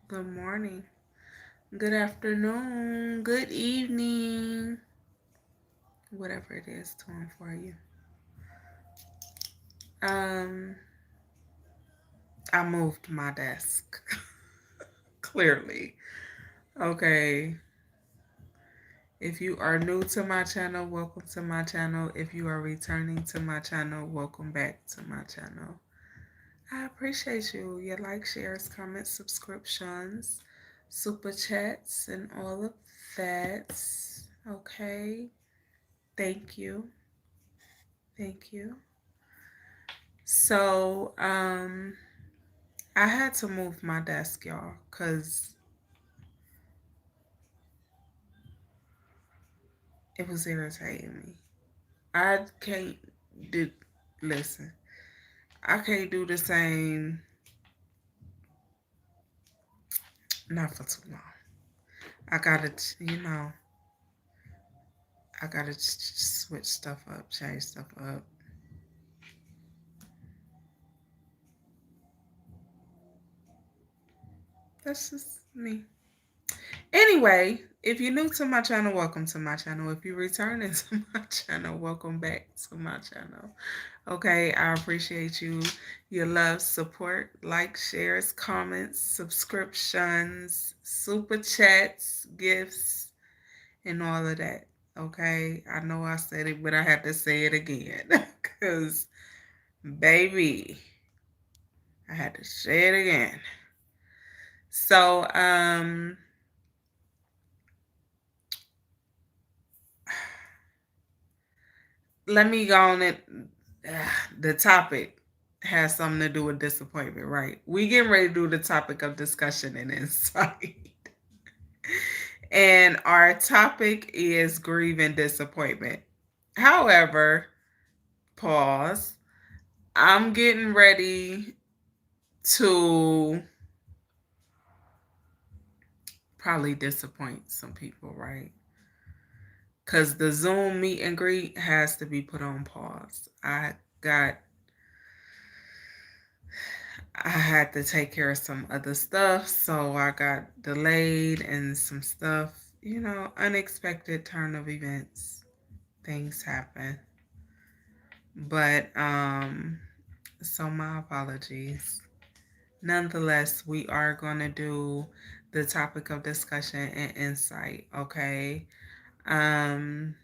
Good morning, good afternoon, good evening, whatever it is time for you. Um, I moved my desk. Clearly. Okay. If you are new to my channel, welcome to my channel. If you are returning to my channel, welcome back to my channel. I appreciate you. Your likes, shares, comments, subscriptions, super chats, and all of that. Okay. Thank you. Thank you. So, I had to move my desk, y'all, because it was irritating me. I can't do, listen, I can't do the same, not for too long. I gotta, I gotta switch stuff up, change stuff up. That's just me. Anyway, if you're new to my channel, welcome to my channel. If you're returning to my channel, welcome back to my channel. Okay, I appreciate you, your love, support, like, shares, comments, subscriptions, super chats, gifts, and all of that. Okay, I know I said it, but I have to say it again because, baby, I had to say it again. So, let me go on it. The topic has something to do with disappointment, right? We getting ready to do the topic of discussion and insight. And our topic is grieving disappointment. However, pause. I'm getting ready to probably disappoint some people, right? Because the Zoom meet and greet has to be put on pause. Got I had to take care of some other stuff, so I got delayed and some stuff, unexpected turn of events. Things happen. But so my apologies. Nonetheless, we are going to do the topic of discussion and insight, okay? Um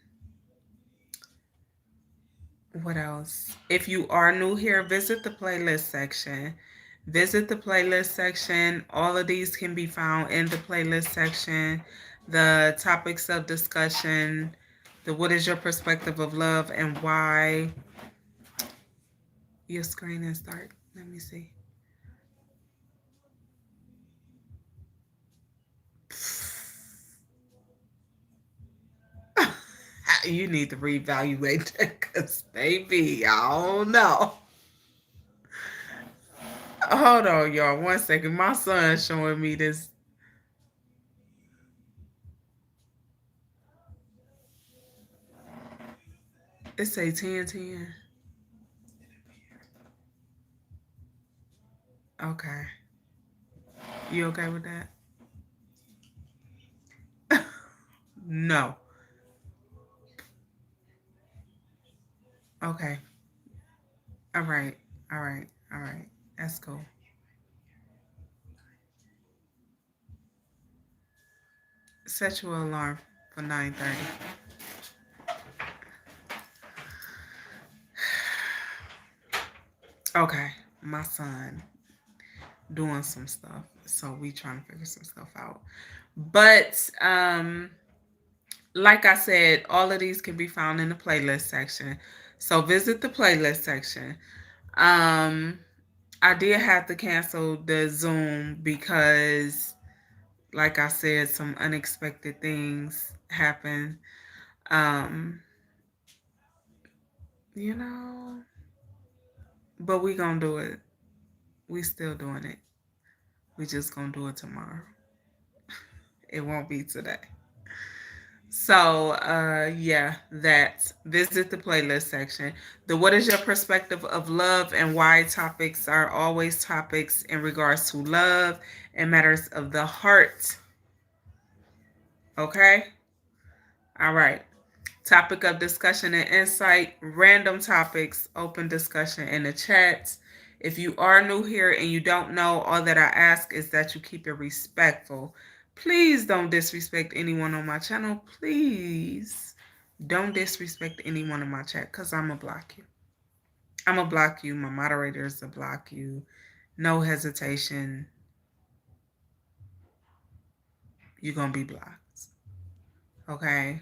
what else? If you are new here, visit the playlist section. Visit the playlist section. All of these can be found in the playlist section. The topics of discussion, the what is your perspective of love and why. Your screen is dark. Let me see. You need to reevaluate that because, baby, I don't know. Hold on, y'all. 1 second. My son's showing me this. It say 1010. Okay. You okay with that? No. Okay. All right. All right. All right. That's cool. Set your alarm for 9:30. Okay. My son doing some stuff. So we trying to figure some stuff out. But like I said, all of these can be found in the playlist section. So visit the playlist section. Um I did have to cancel the Zoom because, like I said, some unexpected things happened. Um, you know, but we gonna do it. We still doing it. We just gonna do it tomorrow. It won't be today. So, yeah, that visit the playlist section. The what is your perspective of love and why topics are always topics in regards to love and matters of the heart. Okay? All right. Topic of discussion and insight, random topics, open discussion in the chats. If you are new here and you don't know, all that I ask is that you keep it respectful. Please don't disrespect anyone on my channel. Please don't disrespect anyone in my chat because I'm going to block you. I'm going to block you. My moderators will block you. No hesitation. You're going to be blocked. Okay?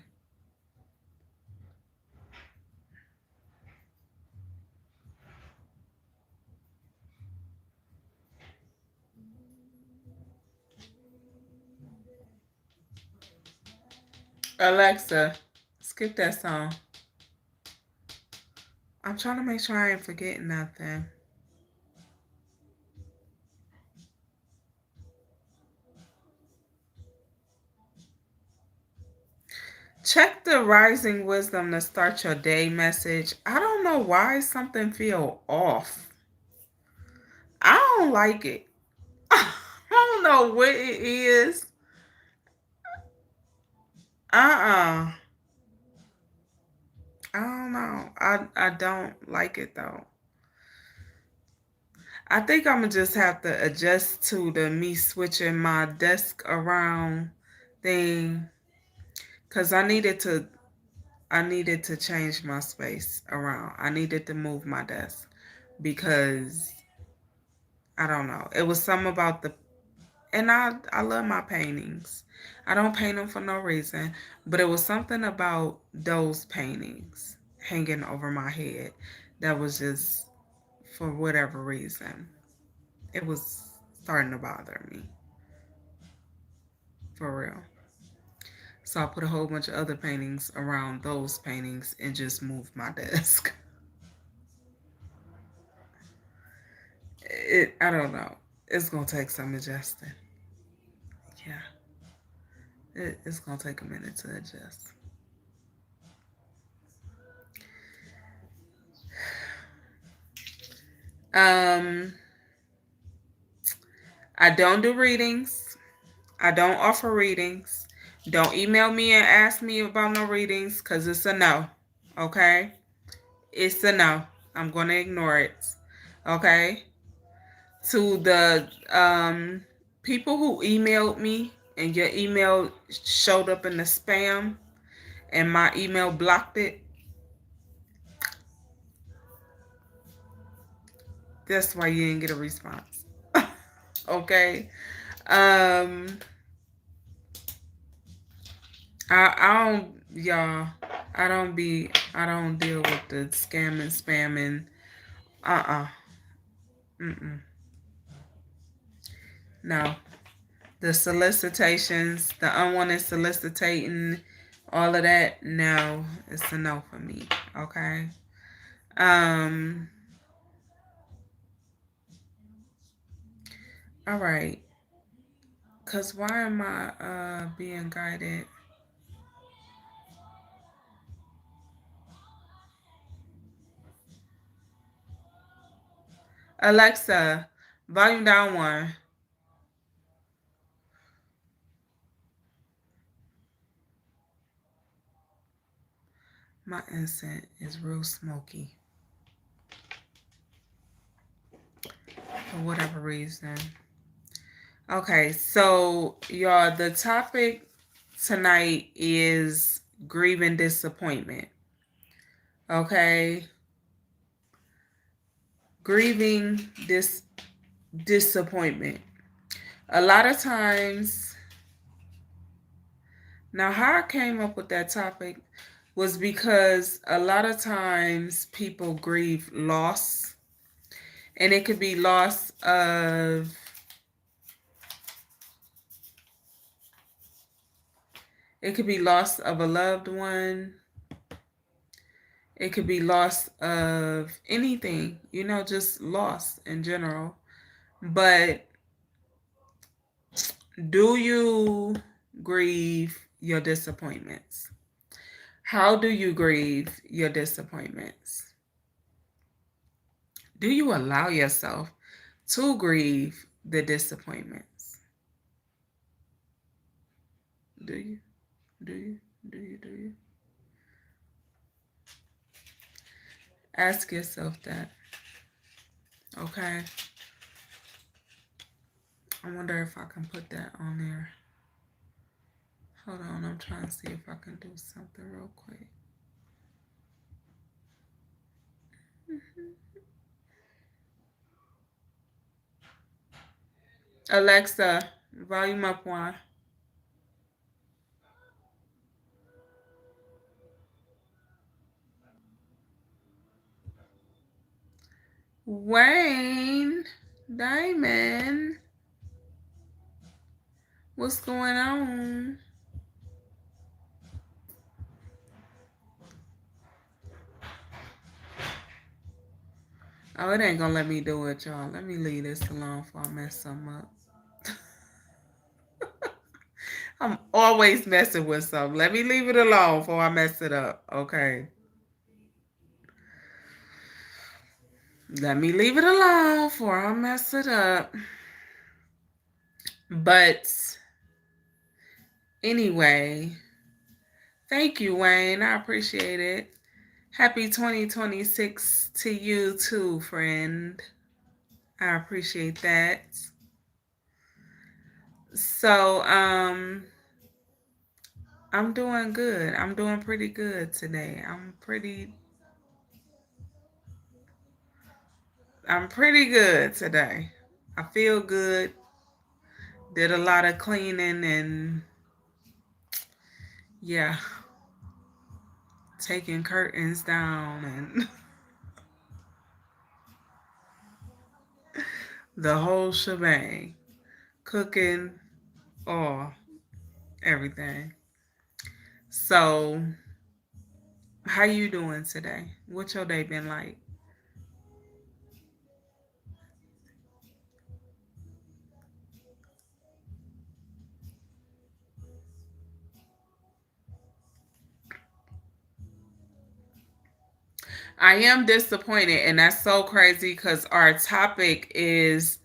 Alexa, skip that song. I'm trying to make sure I ain't forgetting nothing. Check the rising wisdom to start your day message. I don't know why something feel off. I don't like it. I don't know what it is. I don't know. I don't like it though. I think I'm gonna just have to adjust to the me switching my desk around thing, cause I needed to change my space around. I needed to move my desk because I don't know. It was something about and I love my paintings. I don't paint them for no reason, but it was something about those paintings hanging over my head that was just, for whatever reason, it was starting to bother me. For real. So I put a whole bunch of other paintings around those paintings and just moved my desk. I don't know. It's going to take some adjusting. Yeah. It's going to take a minute to adjust. I don't do readings. I don't offer readings. Don't email me and ask me about no readings because it's a no. Okay? It's a no. I'm going to ignore it. Okay? To the people who emailed me and your email showed up in the spam and my email blocked it, that's why you didn't get a response. Okay? I don't, y'all, I don't deal with the scamming, spamming. No. The solicitations, the unwanted soliciting, all of that, no, it's a no for me. Okay. All right. Cause why am I being guided? Alexa, volume down 1. My incense is real smoky. For whatever reason. Okay, so y'all, the topic tonight is grieving disappointment. Okay? Grieving disappointment. A lot of times, now how I came up with that topic was because a lot of times people grieve loss, and it could be loss of a loved one. It could be loss of anything, just loss in general. But do you grieve your disappointments? How do you grieve your disappointments? Do you allow yourself to grieve the disappointments? Do you? Do you? Do you? Do you? Ask yourself that. Okay. I wonder if I can put that on there. Hold on, I'm trying to see if I can do something real quick. Alexa, volume up one. Wayne, Diamond, what's going on? Oh, it ain't gonna let me do it, y'all. Let me leave this alone before I mess something up. I'm always messing with something. Let me leave it alone before I mess it up. Okay. Let me leave it alone before I mess it up. But anyway, thank you, Wayne. I appreciate it. Happy 2026 to you too, friend. I appreciate that. So, I'm doing good. I'm doing pretty good today. I'm pretty good today. I feel good. Did a lot of cleaning and yeah, taking curtains down and the whole shebang. Cooking, all, everything. So, how you doing today? What's your day been like? I am disappointed, and that's so crazy because our topic is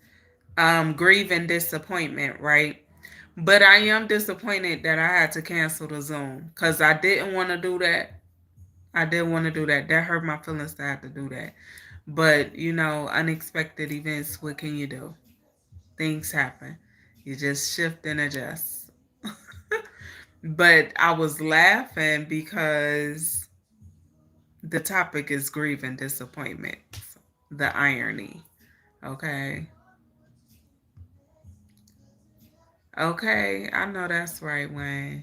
grieving disappointment, right? But I am disappointed that I had to cancel the Zoom because I didn't want to do that. I didn't want to do that. That hurt my feelings to have to do that. But, unexpected events, what can you do? Things happen. You just shift and adjust. But I was laughing because the topic is grieving disappointment. The irony. Okay. Okay. I know that's right, Wayne.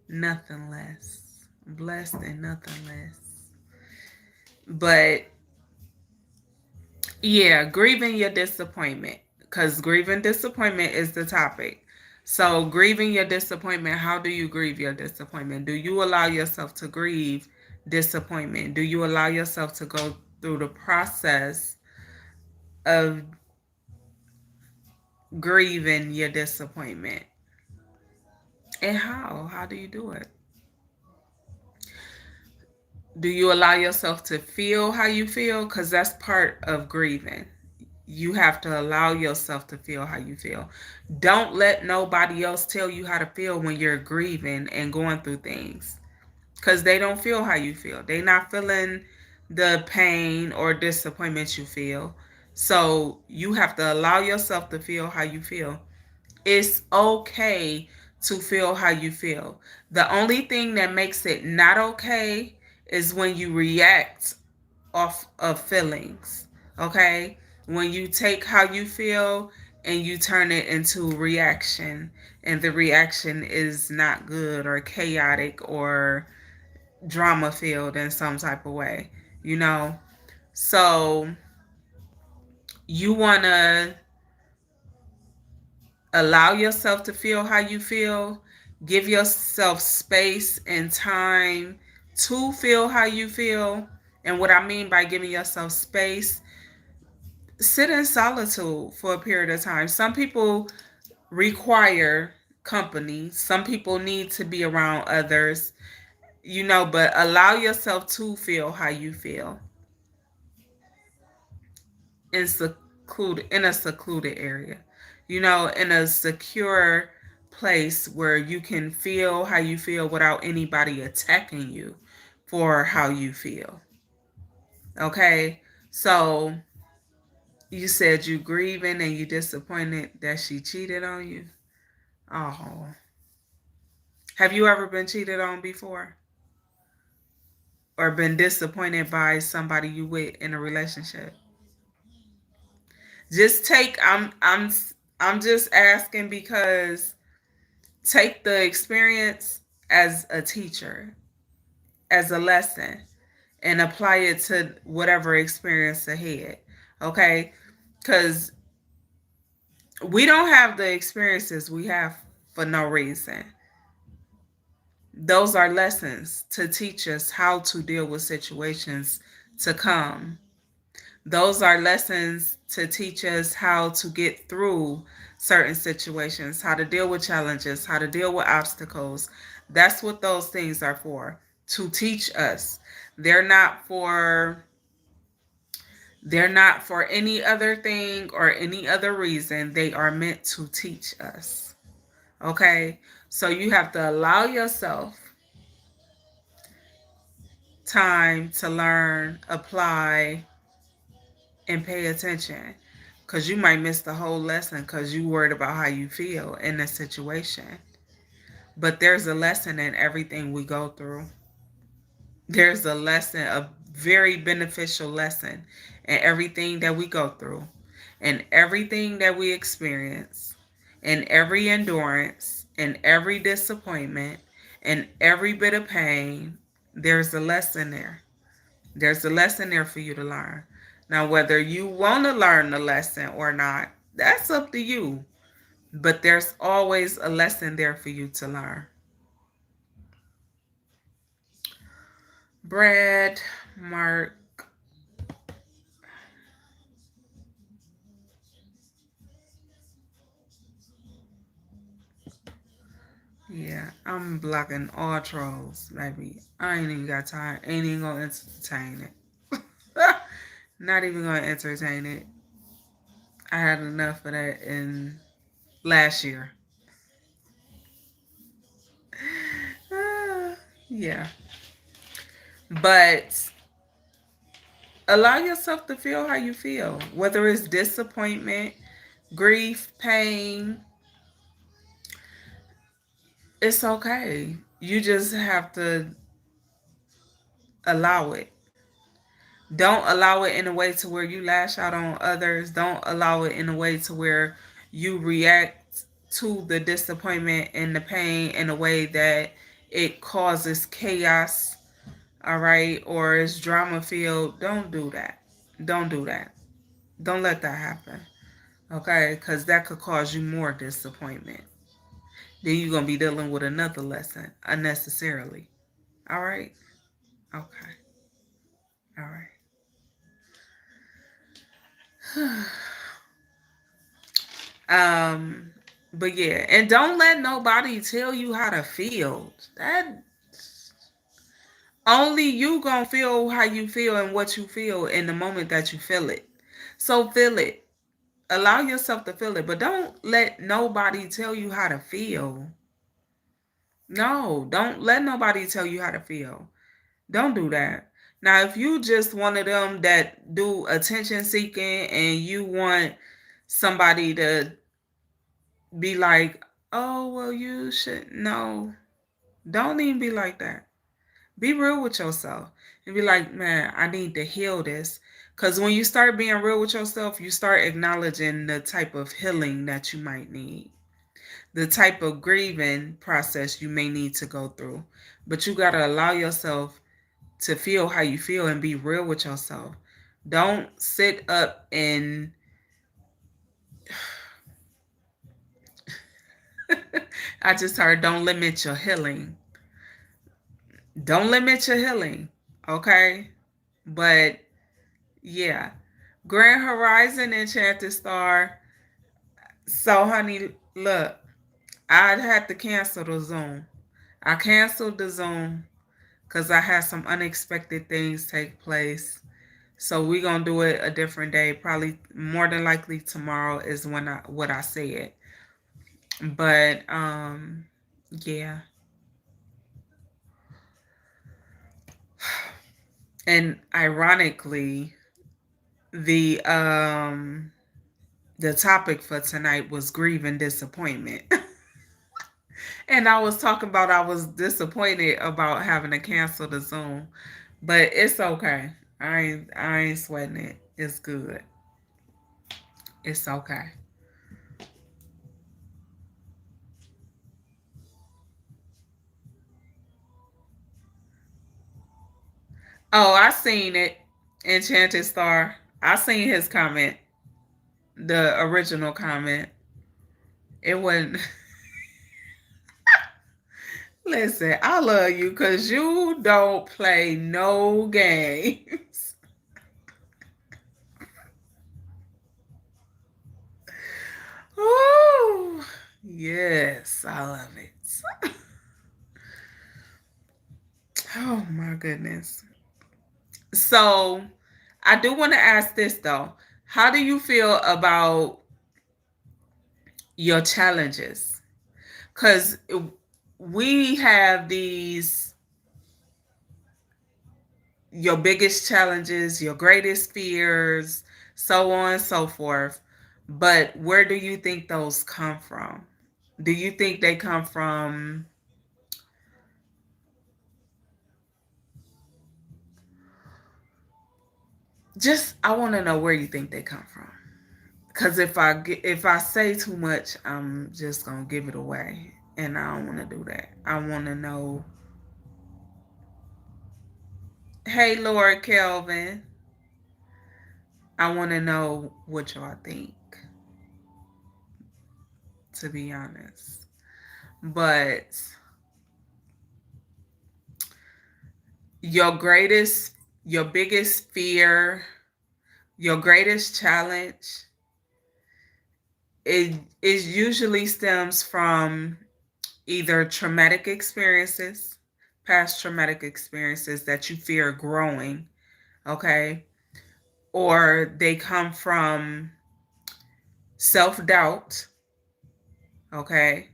Nothing less. Blessed and nothing less. But yeah, grieving your disappointment. Because grieving disappointment is the topic. So, grieving your disappointment, how do you grieve your disappointment? Do you allow yourself to grieve disappointment? Do you allow yourself to go through the process of grieving your disappointment? And how? How do you do it? Do you allow yourself to feel how you feel? Because that's part of grieving. You have to allow yourself to feel how you feel. Don't let nobody else tell you how to feel when you're grieving and going through things. Because they don't feel how you feel. They're not feeling the pain or disappointment you feel. So you have to allow yourself to feel how you feel. It's okay to feel how you feel. The only thing that makes it not okay is when you react off of feelings. Okay? When you take how you feel and you turn it into reaction, and the reaction is not good or chaotic or drama filled in some type of way, you know? So you want to allow yourself to feel how you feel, give yourself space and time to feel how you feel. And what I mean by giving yourself space, sit in solitude for a period of time. Some people require company. Some people need to be around others, but allow yourself to feel how you feel in a secluded area. In a secure place where you can feel how you feel without anybody attacking you for how you feel. Okay? So, you said you grieving and you disappointed that she cheated on you. Oh. Have you ever been cheated on before? Or been disappointed by somebody you with in a relationship? Just take I'm just asking because take the experience as a teacher, as a lesson, and apply it to whatever experience ahead. Okay? Cuz we don't have the experiences we have for no reason. Those are lessons to teach us how to deal with situations to come. Those are lessons to teach us how to get through certain situations, how to deal with challenges, how to deal with obstacles. That's what those things are for, to teach us. They're not for they're not for any other thing or any other reason. They are meant to teach us. Okay? So you have to allow yourself time to learn, apply, and pay attention. Because you might miss the whole lesson because you worried about how you feel in a situation. But there's a lesson in everything we go through. There's a lesson, a very beneficial lesson in everything that we go through, and everything that we experience, and every endurance, and every disappointment, and every bit of pain. There's a lesson there. There's a lesson there for you to learn. Now, whether you want to learn the lesson or not, that's up to you. But there's always a lesson there for you to learn. Brad, Mark. Yeah, I'm blocking all trolls, baby. I ain't even got time. Ain't even gonna entertain it. Not even gonna entertain it. I had enough of that in last year. Yeah. But allow yourself to feel how you feel, whether it's disappointment, grief, pain. It's okay. You just have to allow it. Don't allow it in a way to where you lash out on others. Don't allow it in a way to where you react to the disappointment and the pain in a way that it causes chaos, all right, or it's drama filled. Don't do that. Don't do that. Don't let that happen, okay? Because that could cause you more disappointment. Then you're going to be dealing with another lesson unnecessarily, all right? Okay, all right. Um, but yeah, and don't let nobody tell you how to feel. That only you gonna feel how you feel and what you feel in the moment that you feel it. So feel it. Allow yourself to feel it, but don't let nobody tell you how to feel. No, don't let nobody tell you how to feel. Don't do that. Now, if you just one of them that do attention seeking and you want somebody to be like, oh, well, you should. No, don't even be like that. Be real with yourself and be like, man, I need to heal this. Because when you start being real with yourself, you start acknowledging the type of healing that you might need, the type of grieving process you may need to go through. But you got to allow yourself to feel how you feel and be real with yourself. Don't sit up and I just heard don't limit your healing. Don't limit your healing, okay? But yeah, Grand Horizon Enchanted Star. So, honey, look, I had to cancel the Zoom. I canceled the Zoom because I had some unexpected things take place. So we're gonna do it a different day. Probably more than likely tomorrow is when what I said. But yeah. And ironically, the um the topic for tonight was grieving disappointment. And I was talking about I was disappointed about having to cancel the Zoom. But it's okay. I ain't sweating it. It's good. It's okay. Oh, I seen it. Enchanted Star. I seen his comment. The original comment. It wasn't. Listen, I love you because you don't play no games. Oh, yes, I love it. Oh my goodness. So, I do want to ask this though. How do you feel about your challenges? Because we have these your biggest challenges, your greatest fears, so on and so forth. But where do you think those come from? Do you think they come from just I want to know where you think they come from. Cuz if I say too much, I'm just going to give it away and I don't want to do that. I want to know. Hey Lord Kelvin, I want to know what y'all think, to be honest. But your greatest, your biggest fear, your greatest challenge, it usually stems from either traumatic experiences, past traumatic experiences that you fear growing, okay? Or they come from self doubt, okay?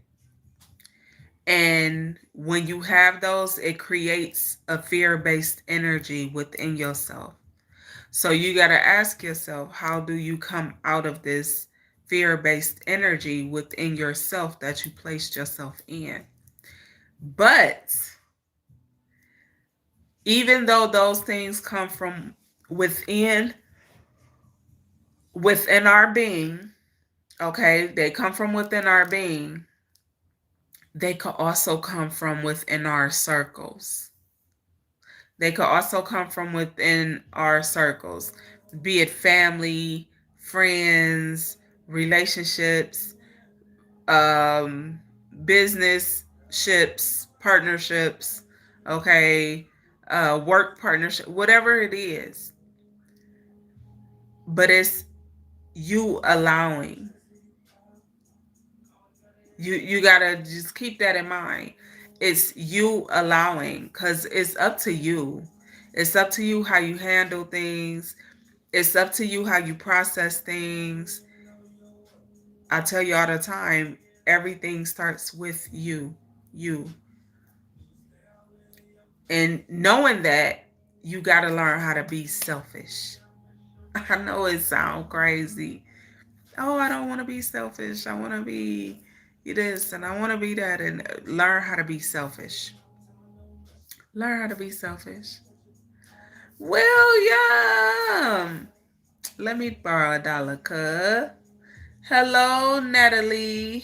And when you have those, it creates a fear based energy within yourself. So you got to ask yourself, how do you come out of this fear based energy within yourself that you placed yourself in? But even though those things come from within within our being, okay, they come from within our being, they could also come from within our circles. They could also come from within our circles, be it family, friends, relationships, um, business ships, partnerships, okay, work partnership, whatever it is. But it's you allowing. You gotta just keep that in mind. It's you allowing, because it's up to you. It's up to you how you handle things. It's up to you how you process things. I tell you all the time, everything starts with you. You. And knowing that, you got to learn how to be selfish. I know it sounds crazy. Oh, I don't want to be selfish. I want to be this and I want to be that. And learn how to be selfish. Learn how to be selfish. William, let me borrow $1, cuz. Hello, Natalie.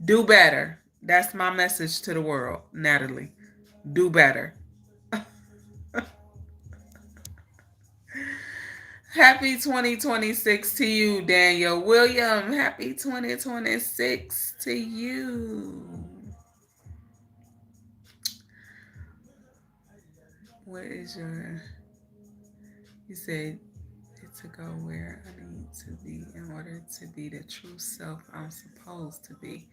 Do better. That's my message to the world, Natalie. Do better. Happy 2026 to you, Danielle. William, happy 2026 to you. What is your... You said to go where I need to be in order to be the true self I'm supposed to be.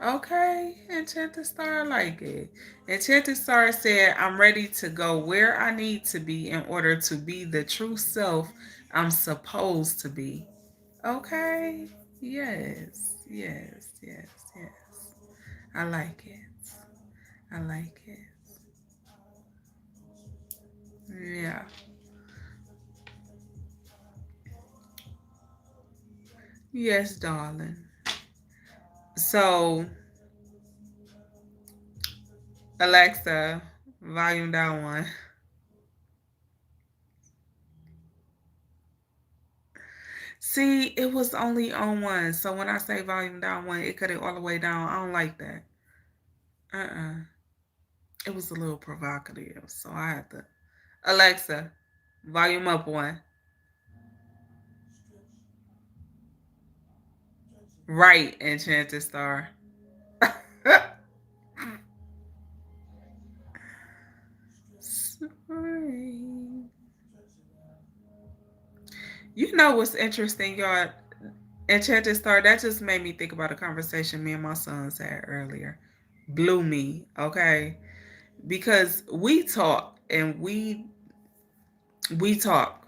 Okay, Enchanted Star, I like it. Enchanted Star said, I'm ready to go where I need to be in order to be the true self I'm supposed to be. Okay, yes, yes, yes, yes. I like it. I like it. Yeah. Yes, darling. So, Alexa, volume down one. See, it was only on one. So when I say volume down one, it cut it all the way down. I don't like that. Uh-uh. It was a little provocative. So I had to. Alexa, volume up one. Right, Enchanted Star. Sorry. You know what's interesting, y'all? Enchanted Star, that just made me think about a conversation me and my sons had earlier. Blew me, okay? Because we talk and we talk.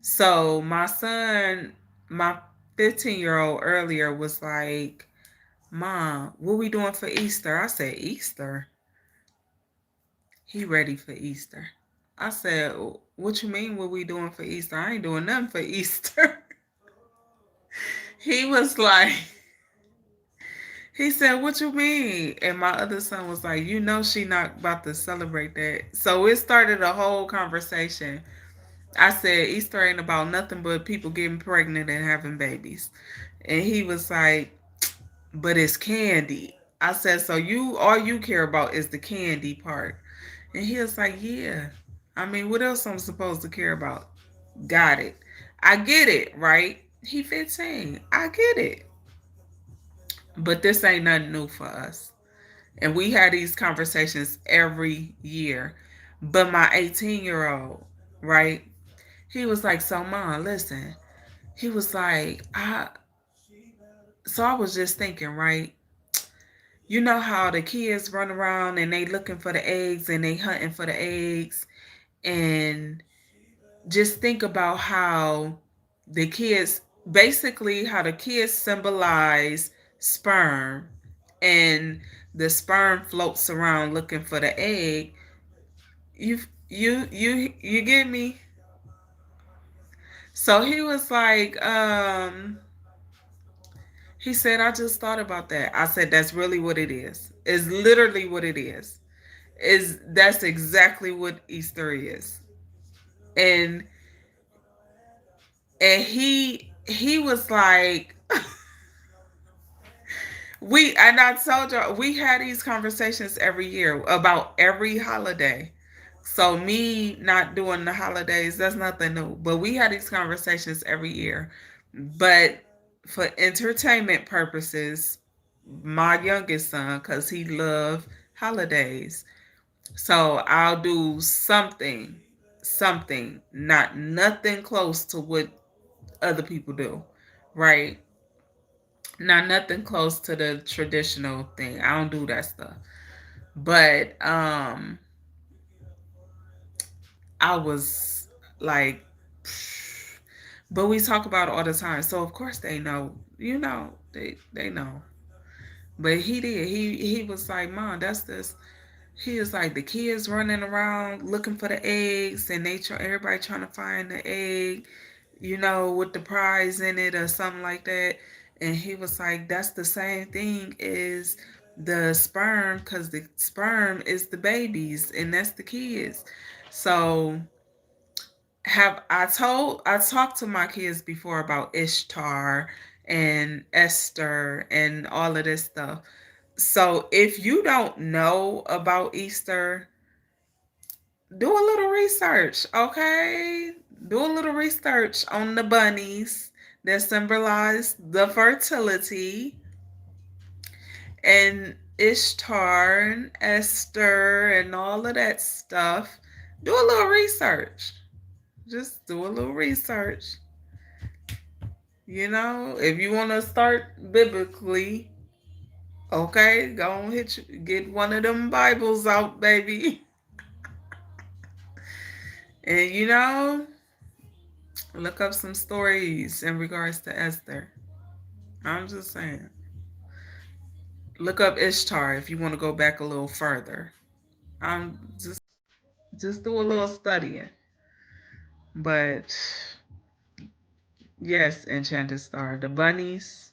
So my son, my 15-year-old earlier was like, Mom, what we doing for Easter? I said, Easter? He ready for Easter. I said, what you mean what we doing for Easter? I ain't doing nothing for Easter. He was like, he said, what you mean? And my other son was like, you know she not about to celebrate that. So it started a whole conversation. I said, Easter ain't about nothing but people getting pregnant and having babies. And he was like, but it's candy. I said, so you all you care about is the candy part. And he was like, yeah. I mean, what else I'm supposed to care about? Got it. I get it, right? He 15. I get it. But this ain't nothing new for us. And we had these conversations every year. But my 18-year-old, right? He was like, so mom, listen. He was like, I was just thinking, right? You know how the kids run around and they looking for the eggs and they hunting for the eggs, and just think about how the kids basically how the kids symbolize sperm, and the sperm floats around looking for the egg. You get me? So he was like, he said, I just thought about that. I said, that's really what it is. It's literally what it is. Is that's exactly what Easter is. And he was like, I told you we had these conversations every year about every holiday. So me not doing the holidays, that's nothing new. But we had these conversations every year. But for entertainment purposes, my youngest son, because he loved holidays. So I'll do something, not nothing close to what other people do, right? Not nothing close to the traditional thing. I don't do that stuff. But I was like, but we talk about it all the time. So of course they know, they know. But he did. He was like, Mom, that's this. He was like the kids running around looking for the eggs, and everybody trying to find the egg, with the prize in it or something like that. And he was like, that's the same thing as the sperm, because the sperm is the babies, and that's the kids. So I talked to my kids before about Ishtar and Esther and all of this stuff. So if you don't know about Easter, do a little research, okay? Do a little research on the bunnies that symbolize the fertility, and Ishtar and Esther and all of that stuff. Do a little research. Just do a little research. If you want to start biblically, okay, go on get one of them Bibles out, baby. And look up some stories in regards to Esther. I'm just saying. Look up Ishtar if you want to go back a little further. I'm just do a little studying. But yes, Enchanted Star, the bunnies.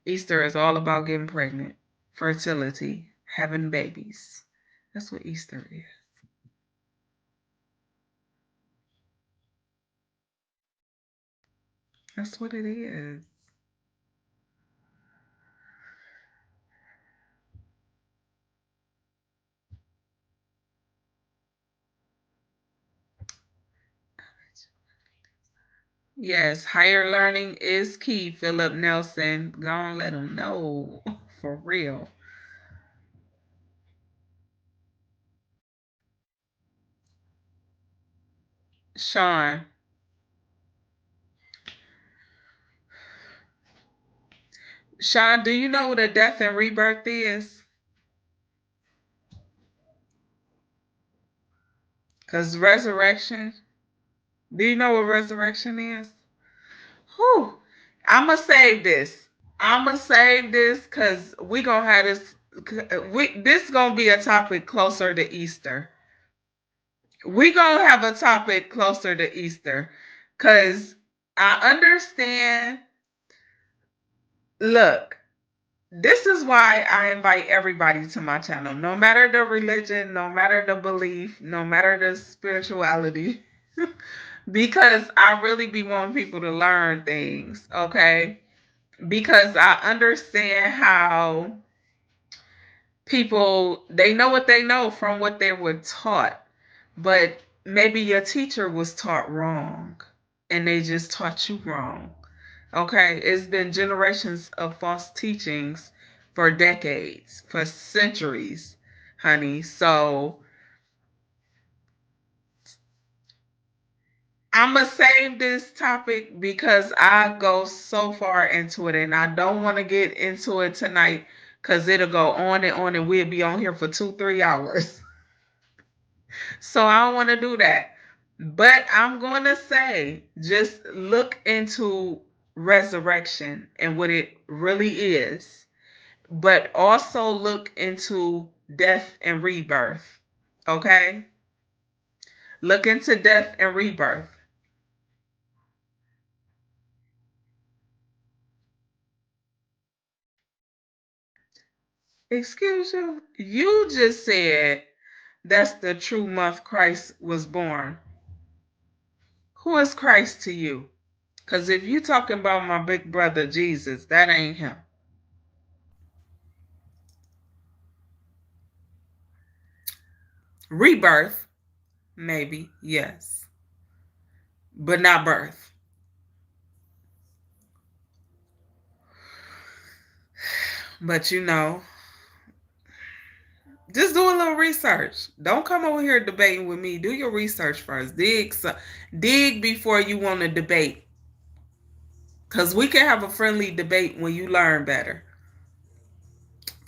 Easter is all about getting pregnant, fertility, having babies. That's what Easter is. That's what it is. Yes, higher learning is key, Philip Nelson. Go on, let them know. For real. Sean. Sean, do you know what a death and rebirth is? Because resurrection. Do you know what resurrection is? Whew. I'ma save this. I'ma save this because we gonna have this. This gonna be a topic closer to Easter. We gonna have a topic closer to Easter, because I understand. Look, this is why I invite everybody to my channel, no matter the religion, no matter the belief, no matter the spirituality, because I really be wanting people to learn things, okay? Because I understand how people, they know what they know from what they were taught, but maybe your teacher was taught wrong and they just taught you wrong. Okay, it's been generations of false teachings for decades, for centuries, honey. So I'm going to save this topic because I go so far into it and I don't want to get into it tonight because it'll go on and we'll be on here for 2-3 hours. So I don't want to do that. But I'm going to say just look into resurrection and what it really is, but also look into death and rebirth. Okay? Look into death and rebirth. Excuse you? You just said that's the true month Christ was born. Who is Christ to you? Because if you talking about my big brother Jesus, that ain't him. Rebirth, maybe, yes, but not birth. But just do a little research. Don't come over here debating with me. Do your research first. Dig before you want to debate. Because we can have a friendly debate when you learn better.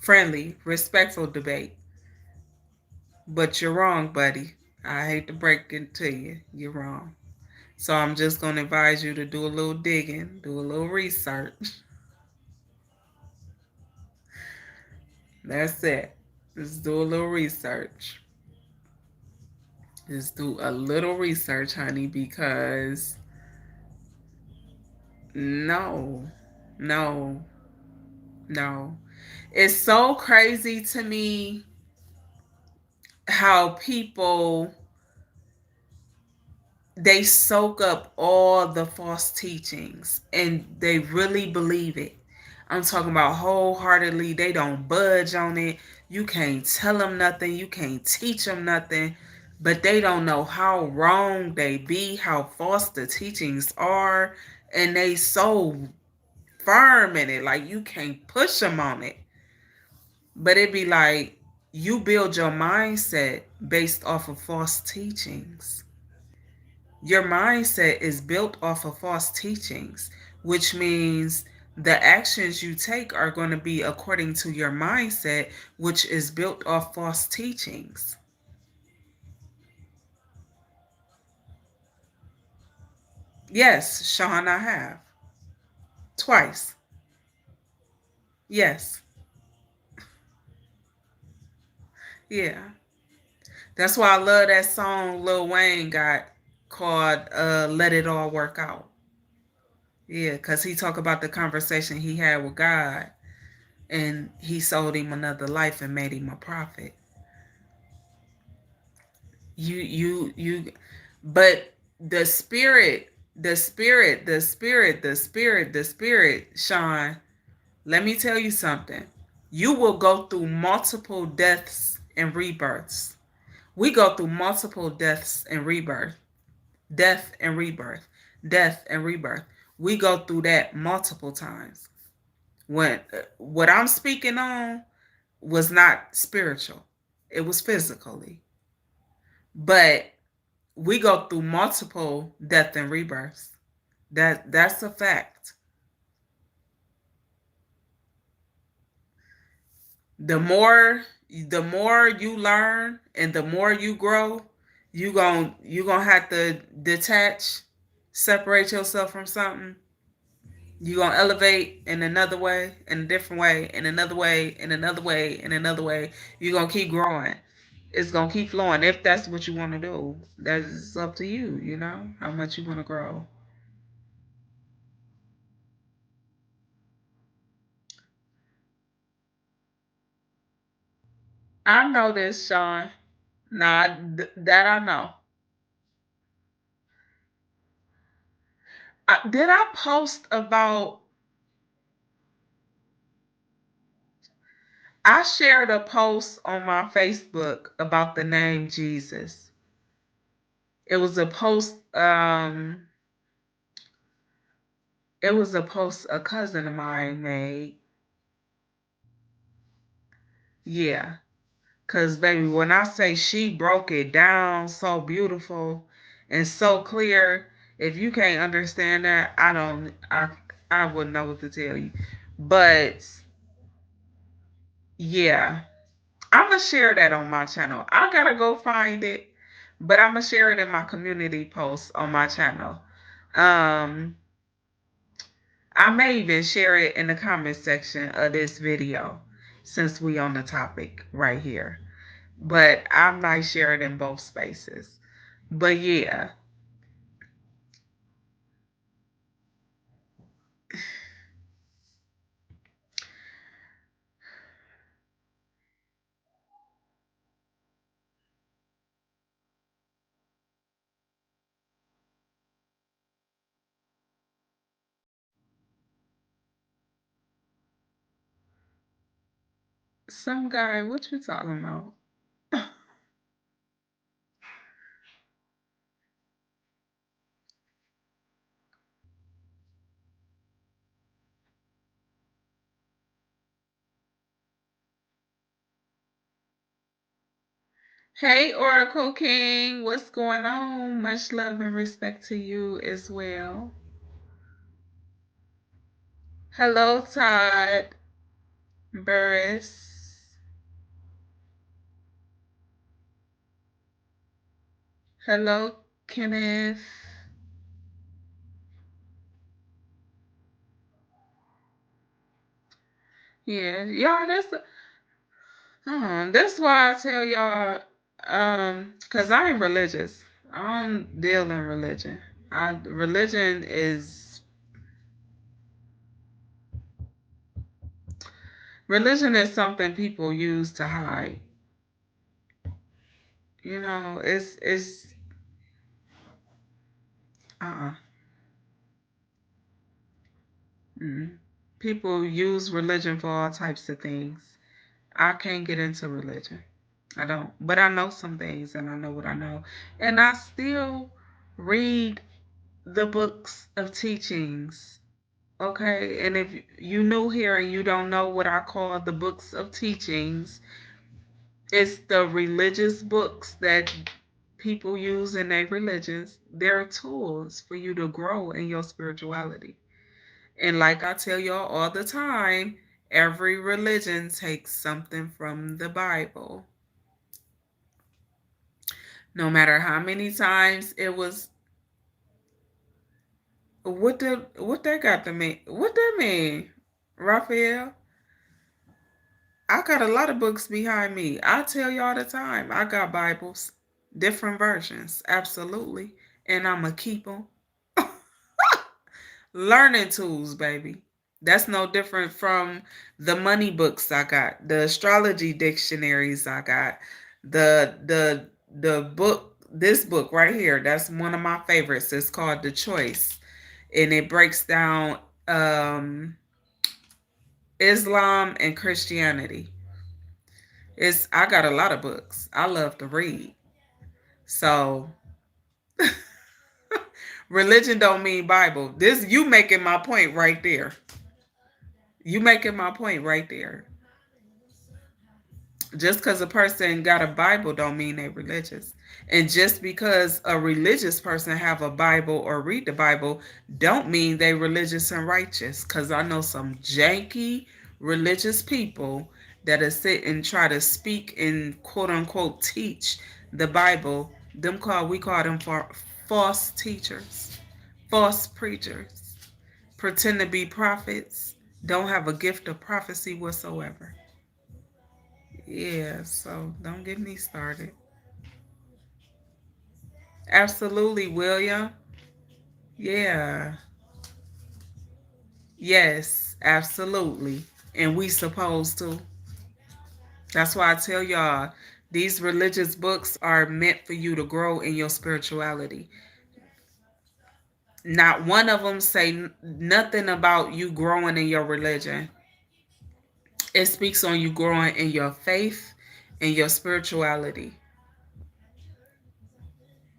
Friendly, respectful debate. But you're wrong, buddy. I hate to break it to you. You're wrong. So I'm just going to advise you to do a little digging, do a little research. That's it. Just do a little research. Just do a little research, honey, because no, no, no. It's so crazy to me how people, they soak up all the false teachings and they really believe it. I'm talking about wholeheartedly. They don't budge on it. You can't tell them nothing. You can't teach them nothing. But they don't know how wrong they be, how false the teachings are. And they so firm in it. Like you can't push them on it. But it be like, you build your mindset based off of false teachings. Your mindset is built off of false teachings, which means the actions you take are going to be according to your mindset, which is built off false teachings. Yes, Sean, I have. Twice. Yes. Yeah. That's why I love that song Lil Wayne got called Let It All Work Out. Yeah, because he talked about the conversation he had with God, and he sold him another life and made him a prophet. You but the spirit, Sean, let me tell you something. You will go through multiple deaths and rebirths. We go through multiple deaths and rebirth. Death and rebirth. Death and rebirth. We go through that multiple times. When what I'm speaking on was not spiritual. It was physically. But we go through multiple death and rebirths. That's a fact. The more you learn and the more you grow, you gonna have to detach, separate yourself from something. You gonna elevate in another way, in a different way, in another way, in another way, in another way. You're gonna keep growing. It's gonna keep flowing if that's what you want to do. That's up to you. You know how much you want to grow. I know this, Sean. Nah, that I know. Did I post about? I shared a post on my Facebook about the name Jesus. It was a post. It was a post a cousin of mine made. Yeah, cause baby, when I say she broke it down so beautiful and so clear, if you can't understand that, I wouldn't know what to tell you. But yeah, I'm gonna share that on my channel. I gotta go find it, but I'm gonna share it in my community post on my channel. Um, I may even share it in the comment section of this video since we on the topic right here. But I might share it in both spaces. But yeah, some guy, what you talking about? Hey, Oracle King, what's going on? Much love and respect to you as well. Hello, Todd Burris. Hello, Kenneth. Yeah, y'all, that's why I tell y'all, cause I ain't religious. I don't deal in religion. Religion is something people use to hide. You know, it's uh mm. People use religion for all types of things. I can't get into religion. I don't. But I know some things and I know what I know. And I still read the books of teachings. Okay? And if you new here and you don't know what I call the books of teachings, It's the religious books that people use in their religions. They're tools for you to grow in your spirituality. And like I tell y'all all the time, every religion takes something from the Bible. No matter how many times it was. What that got to mean? What that mean, Raphael? I got a lot of books behind me. I tell you all the time, I got Bibles, different versions, absolutely, and I'ma keep them. Learning tools, baby. That's no different from the money books I got, the astrology dictionaries I got, the book, this book right here. That's one of my favorites. It's called The Choice, and it breaks down Islam and Christianity. It's I got a lot of books. I love to read. So religion don't mean Bible. This you making my point right there. You making my point right there. Just because a person got a Bible don't mean they religious. And just because a religious person have a Bible or read the Bible don't mean they religious and righteous. Because I know some janky religious people that'll sit and try to speak and quote unquote teach the Bible. We call them false teachers, false preachers, pretend to be prophets, don't have a gift of prophecy whatsoever. Yeah, so don't get me started. Absolutely, William. Yeah. Yes, absolutely. And we supposed to. That's why I tell y'all these religious books are meant for you to grow in your spirituality. Not one of them say nothing about you growing in your religion. It speaks on you growing in your faith and your spirituality.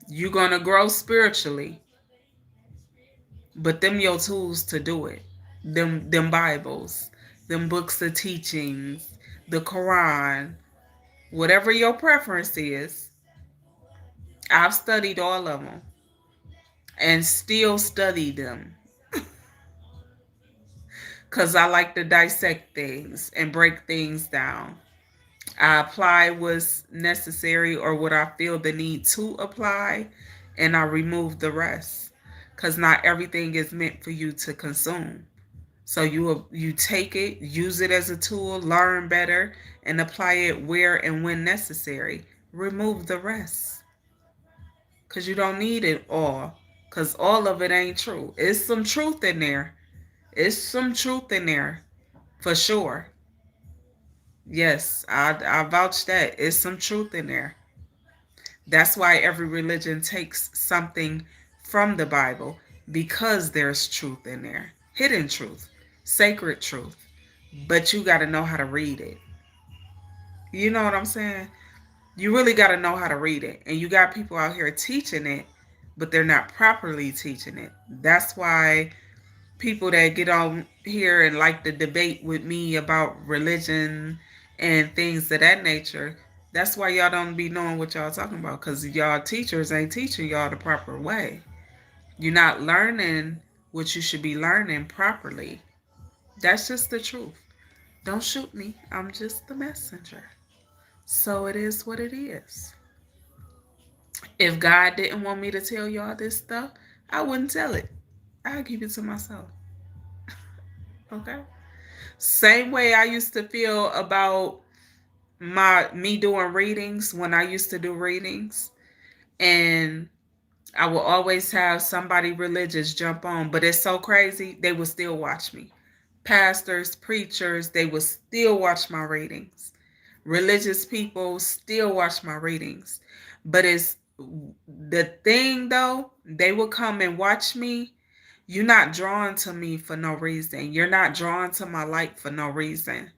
You're going to grow spiritually. But them your tools to do it. Them Bibles, them books of teachings, the Quran, whatever your preference is. I've studied all of them and still study them because I like to dissect things and break things down. I apply what's necessary or what I feel the need to apply, and I remove the rest because not everything is meant for you to consume. So you take it, use it as a tool, learn better, and apply it where and when necessary. Remove the rest, cause you don't need it all, cause all of it ain't true. It's some truth in there. It's some truth in there, for sure. Yes, I vouch that it's some truth in there. That's why every religion takes something from the Bible because there's truth in there, hidden truth, sacred truth. But you got to know how to read it. You know what I'm saying? You really got to know how to read it. And you got people out here teaching it, but they're not properly teaching it. That's why people that get on here and like to debate with me about religion and things of that nature, that's why y'all don't be knowing what y'all talking about because y'all teachers ain't teaching y'all the proper way. You're not learning what you should be learning properly. That's just the truth. Don't shoot me. I'm just the messenger. So it is what it is. If God didn't want me to tell y'all this stuff, I wouldn't tell it. I'd keep it to myself. Okay? Same way I used to feel about my me doing readings when I used to do readings. And I will always have somebody religious jump on, but it's so crazy, they will still watch me. Pastors, preachers, they will still watch my readings. Religious people still watch my readings. But it's the thing though, they will come and watch me. You're not drawn to me for no reason. You're not drawn to my light for no reason.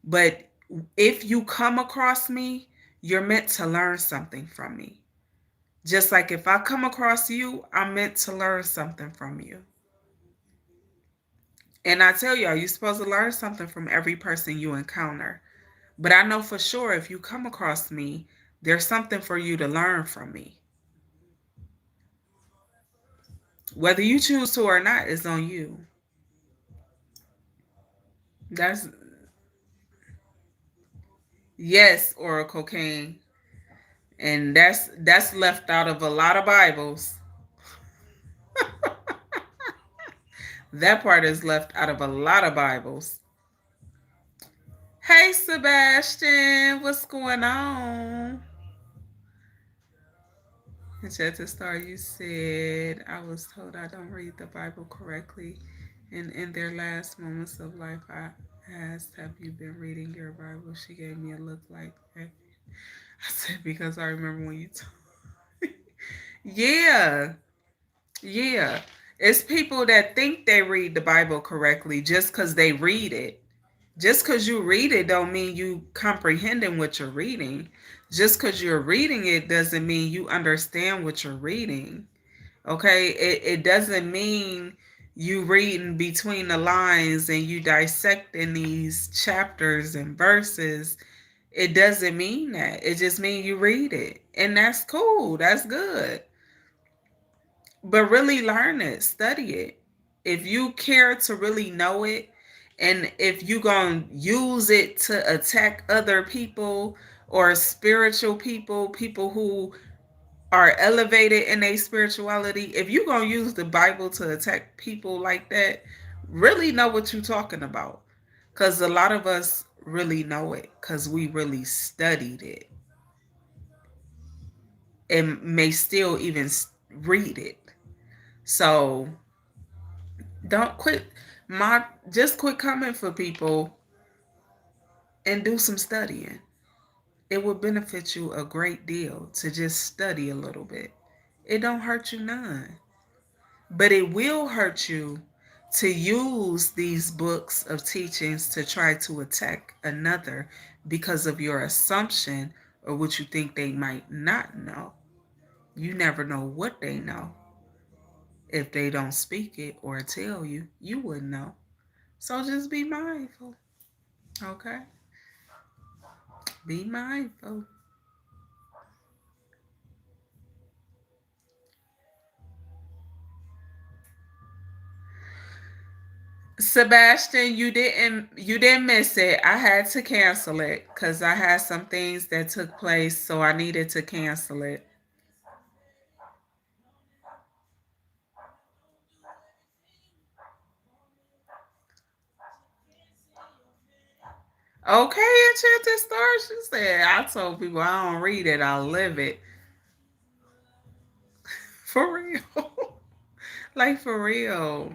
But if you come across me, you're meant to learn something from me. Just like if I come across you, I'm meant to learn something from you. And I tell y'all, you're supposed to learn something from every person you encounter. But I know for sure if you come across me, there's something for you to learn from me. Whether you choose to or not is on you. That's yes, or cocaine. And that's left out of a lot of Bibles. That part is left out of a lot of Bibles. Hey Sebastian, what's going on? And at the start, you said, I was told I don't read the Bible correctly. And in their last moments of life, I asked, have you been reading your Bible? She gave me a look like that. I said, because I remember when you told. Yeah, yeah. It's people that think they read the Bible correctly just because they read it. Just because you read it don't mean you comprehending what you're reading. Just because you're reading it doesn't mean you understand what you're reading. Okay, it doesn't mean you reading between the lines and you dissecting these chapters and verses. It doesn't mean that. It just means you read it. And that's cool. That's good. But really learn it, study it. If you care to really know it, and if you gonna use it to attack other people or spiritual people, people who are elevated in their spirituality, if you gonna use the Bible to attack people like that, really know what you're talking about. Because a lot of us really know it because we really studied it and may still even read it. So don't quit. Just quit coming for people and do some studying. It will benefit you a great deal to just study a little bit. It don't hurt you none. But it will hurt you to use these books of teachings to try to attack another because of your assumption or what you think they might not know. You never know what they know. If they don't speak it or tell you, you wouldn't know. So just be mindful. Okay? Be mindful. Sebastian, you didn't miss it. I had to cancel it because I had some things that took place, so I needed to cancel it. Okay, Enchanted Star. She said, I told people I don't read it, I live it. For real. Like for real.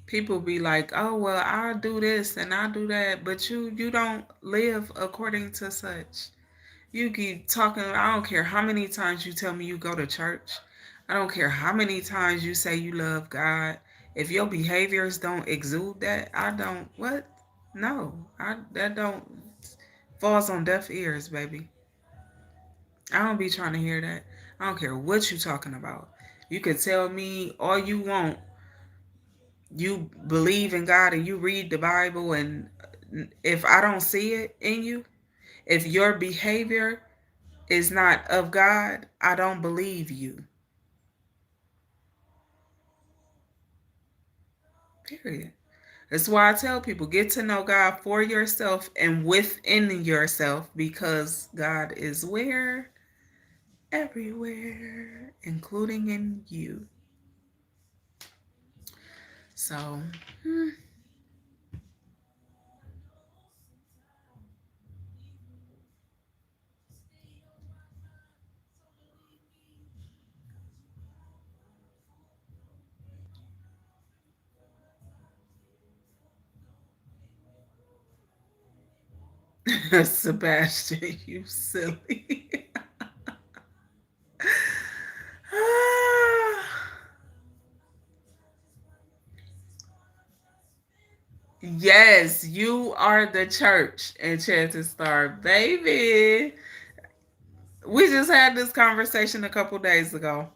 People be like, oh well, I'll do this and I'll do that, but you don't live according to such. You keep talking. I don't care how many times you tell me you go to church. I don't care how many times you say you love God. If your behaviors don't exude that, I don't. What? No, I that don't falls on deaf ears, baby. I don't be trying to hear that. I don't care what you talking about. You can tell me all you want. You believe in God and you read the Bible, and if I don't see it in you, if your behavior is not of God, I don't believe you. Period. That's why I tell people get to know God for yourself and within yourself because God is where? Everywhere, including in you. So, Sebastian, you silly. Yes, you are the church, Enchanted Star, baby. We just had this conversation a couple days ago.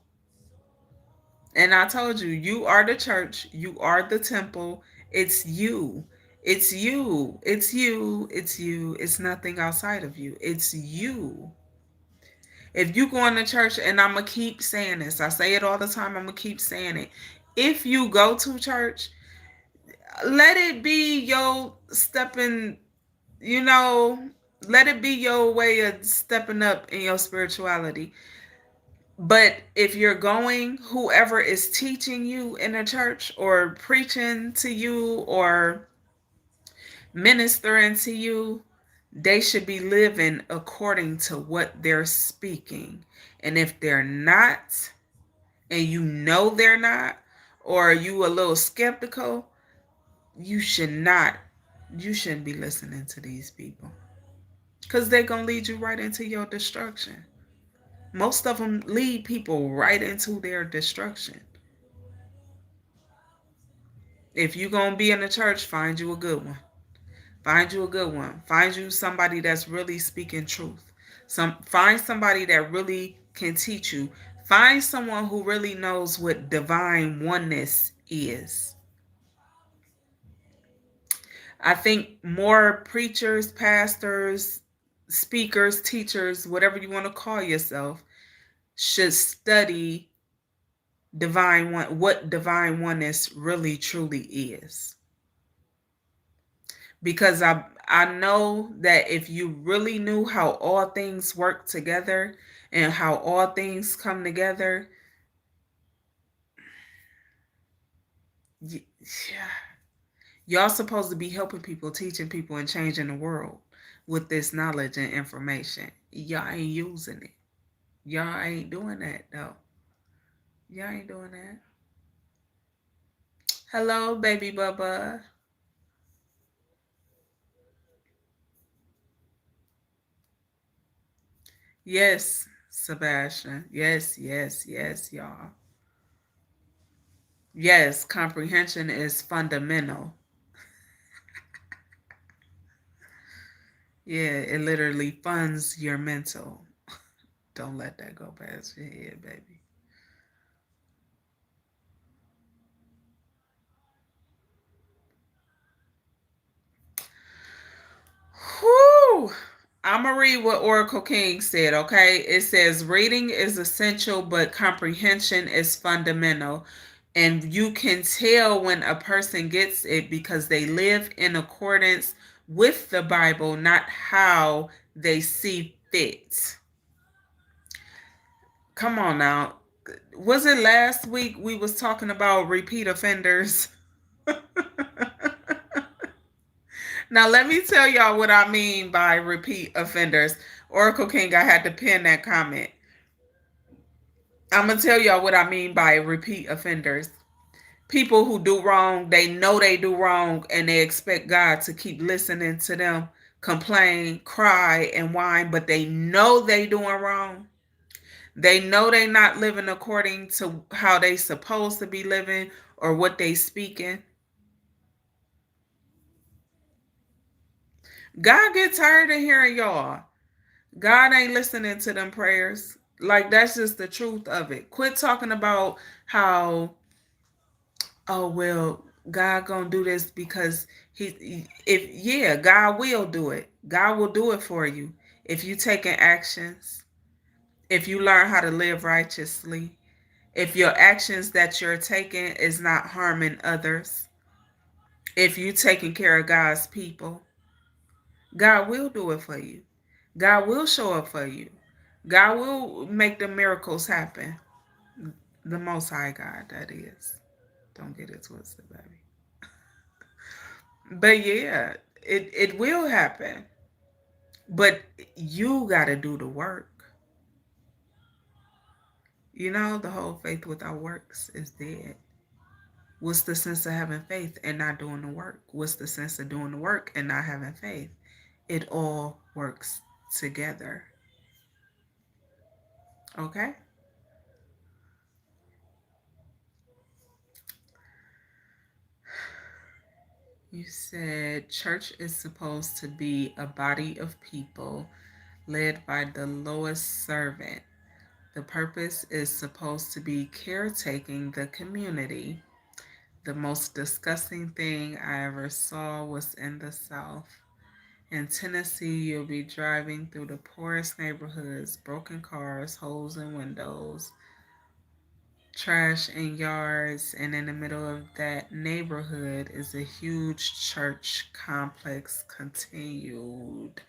And I told you, you are the church, you are the temple, it's you. It's you. It's you. It's you. It's nothing outside of you. It's you. If you go into church, and I'm going to keep saying this, I say it all the time, I'm going to keep saying it. If you go to church, let it be your stepping, you know, let it be your way of stepping up in your spirituality. But if you're going, whoever is teaching you in a church or preaching to you or ministering to you, they should be living according to what they're speaking. And if they're not, and you know they're not, or you a little skeptical, you should not, you shouldn't be listening to these people. Because they're going to lead you right into your destruction. Most of them lead people right into their destruction. If you're going to be in the church, find you a good one. Find you a good one. Find you somebody that's really speaking truth. Find somebody that really can teach you. Find someone who really knows what divine oneness is. I think more preachers, pastors, speakers, teachers, whatever you want to call yourself, should study what divine oneness really truly is. Because I know that if you really knew how all things work together and how all things come together, yeah, y'all supposed to be helping people, teaching people, and changing the world with this knowledge and information. Y'all ain't using it. Y'all ain't doing that though. Y'all ain't doing that. Hello, baby Bubba. Yes, Sebastian. Yes, yes, yes, y'all. Yes, comprehension is fundamental. Yeah, it literally funds your mental. Don't let that go past your head, baby. Whew. I'm going to read what Oracle King said, okay? It says, reading is essential, but comprehension is fundamental. And you can tell when a person gets it because they live in accordance with the Bible, not how they see fit. Come on now. Was it last week we was talking about repeat offenders? Now let me tell y'all what I mean by repeat offenders. Oracle King, I had to pin that comment. I'm gonna tell y'all what I mean by repeat offenders. People who do wrong, they know they do wrong, and they expect God to keep listening to them complain, cry, and whine, but they know they doing wrong. They know they not living according to how they supposed to be living or what they speaking. God get tired of hearing y'all. God ain't listening to them prayers. Like that's just the truth of it. Quit talking about how, oh well, God gonna do this because if yeah, God will do it. God will do it for you if you taking actions, if you learn how to live righteously, if your actions that you're taking is not harming others, if you taking care of God's people, God will do it for you. God will show up for you. God will make the miracles happen. The Most High God, that is. Don't get it twisted, baby. But yeah, it will happen. But you got to do the work. You know, the whole faith without works is dead. What's the sense of having faith and not doing the work? What's the sense of doing the work and not having faith? It all works together. Okay? You said church is supposed to be a body of people led by the lowest servant. The purpose is supposed to be caretaking the community. The most disgusting thing I ever saw was in the South. In Tennessee, you'll be driving through the poorest neighborhoods, broken cars, holes in windows, trash in yards, and in the middle of that neighborhood is a huge church complex continued.